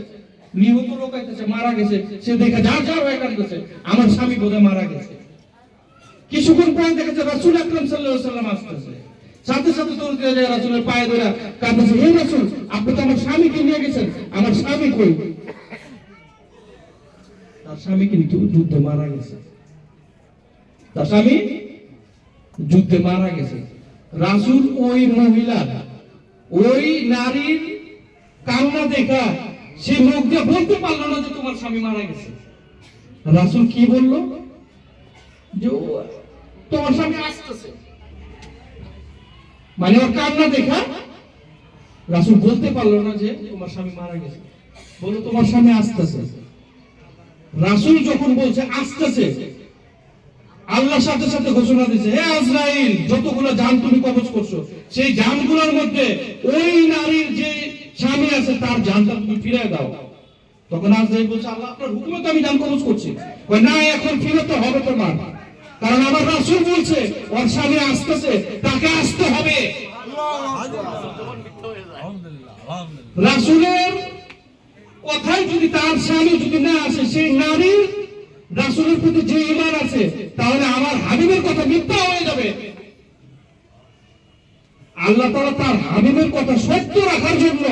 A: নিহত লোক হইতেছে, মারা গেছে। সে দেখে যা যা হয়ে কাঁদতেছে, আমার স্বামী বোধহয় মারা গেছে। কিছুক্ষণ পরে দেখেছে রাসূল আকরাম সাল্লাল্লাহু আলাইহি ওয়াসাল্লাম আসতেছে। সাথে সাথে দৌড় দিয়ে যায় রাসূলের পায়ে ধরে কাঁদতেছে, হে রাসূল, আপনি তো আমার স্বামীকে নিয়ে গেছেন, আমার স্বামী কই? তার স্বামী কিন্তু যুদ্ধে মারা গেছে। তার স্বামী যুদ্ধে মারা গেছে। রাসূল ওই মহিলা, ওই নারীর কান্না দেখা সে মুখ দিয়ে বলতে পারলো না যে তোমার স্বামী মারা গেছে। রাসূল কি বললো? যে তোমার স্বামী আসতেছে। মানে ওর কান্না দেখা রাসূল বলতে পারলো না যে তোমার স্বামী মারা গেছে, বললো তোমার স্বামী আসতেছে। রাসূল যখন বলছে আসতেছে, আল্লাহর সাথে সাথে ঘোষণা দিয়েছে, হে আজরাইল, যতগুলো জান তুমি কবজ করছো সেই জানগুলোর মধ্যে ওই নারীর যে স্বামী আছে তার জানটা তুমি ফিরিয়ে দাও। তখন আজরাইল বলছে, আল্লাহ আপনার হুকুমে তো আমি জান কবজ করছি। কয় না, এখন ফিরতে হবে তোমার, কারণ আমার রাসূল বলছে ওর স্বামী আসতেছে, তাকে আসতে হবে। রাসূলের কথায় যদি তার স্বামী যদি না আসে, সেই নারীর রাসূলের প্রতি যে ঈমান আছে, তাহলে আমার হাবিবের কথা মিথ্যা হয়ে যাবে। আল্লাহ তাআলা তার হাবিবের কথা সত্য রাখার জন্য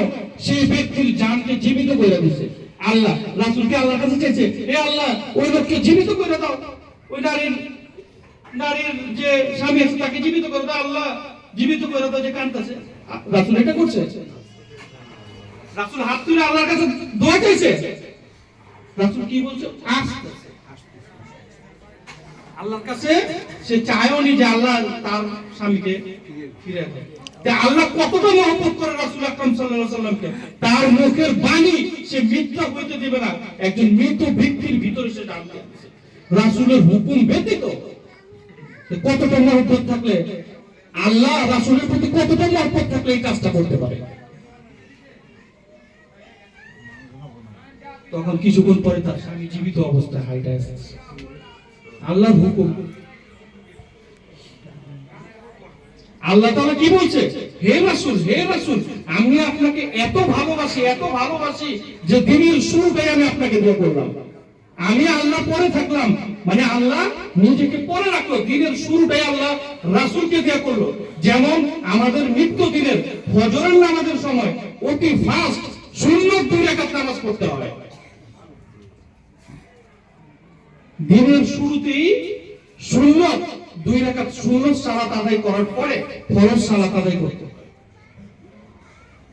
A: সেই ব্যক্তির জানকে জীবিত করে দিয়েছে। আল্লাহ রাসূলকে আল্লাহর কাছে চেয়েছে, হে আল্লাহ, ওই লোককে জীবিত করে দাও, ওই নারীর যে স্বামী আছে তাকে জীবিত করে দাও, আল্লাহ জীবিত করে দাও যে কাঁদতেছে। রাসূল এটা করছে? রাসূল হাত তুলে আল্লাহর কাছে দোয়া চাইছে। রাসূল কি বলছে? আসতেছে। আল্লাহর কাছে সে চায়ওনি যে আল্লাহ তার স্বামীকে ফিরিয়ে দেয়। যে আল্লাহ কতটা মহব্বত করে রাসূল আকরাম সাল্লাল্লাহু আলাইহি ওয়াসাল্লামকে, তার মুখের বাণী সে মিথ্যা হইতে দিবে না। একজন মৃত ব্যক্তির ভিতরে সে জানতে আছে রাসূলের হুকুম ব্যতীত। কতটা মহব্বত থাকলে, আল্লাহ রাসূলের প্রতি কতটা মহব্বত থাকলে এই কাজটা করতে পারে। তখন কিছুক্ষণ পরে তার স্বামী জীবিত অবস্থায় হাইটা এসেছে। আল্লাহর হুকুম। আল্লাহ তাআলা কি বলছে? হে রাসূল, হে রাসূল, আমি আপনাকে এত ভালোবাসি যে দিনের শুরুটাই আমি আপনাকে বিয়ে করলাম। আমি আল্লাহ পরে থাকলাম, মানে আল্লাহ নিজেকে পরে রাখলো, দিনের শুরুটাই আল্লাহ রাসূলকে দিয়ে করলো। যেমন আমাদের মৃত্যু দিনের ফজরের নামাজের সময় অতি ফাস্ট সুন্নত 2 রাকাত নামাজ পড়তে হয়। দিনের শুরুতেই সুন্নত 2 রাকাত সুন্নত সালাত আদায় করার পরে ফরজ সালাত আদায় করতে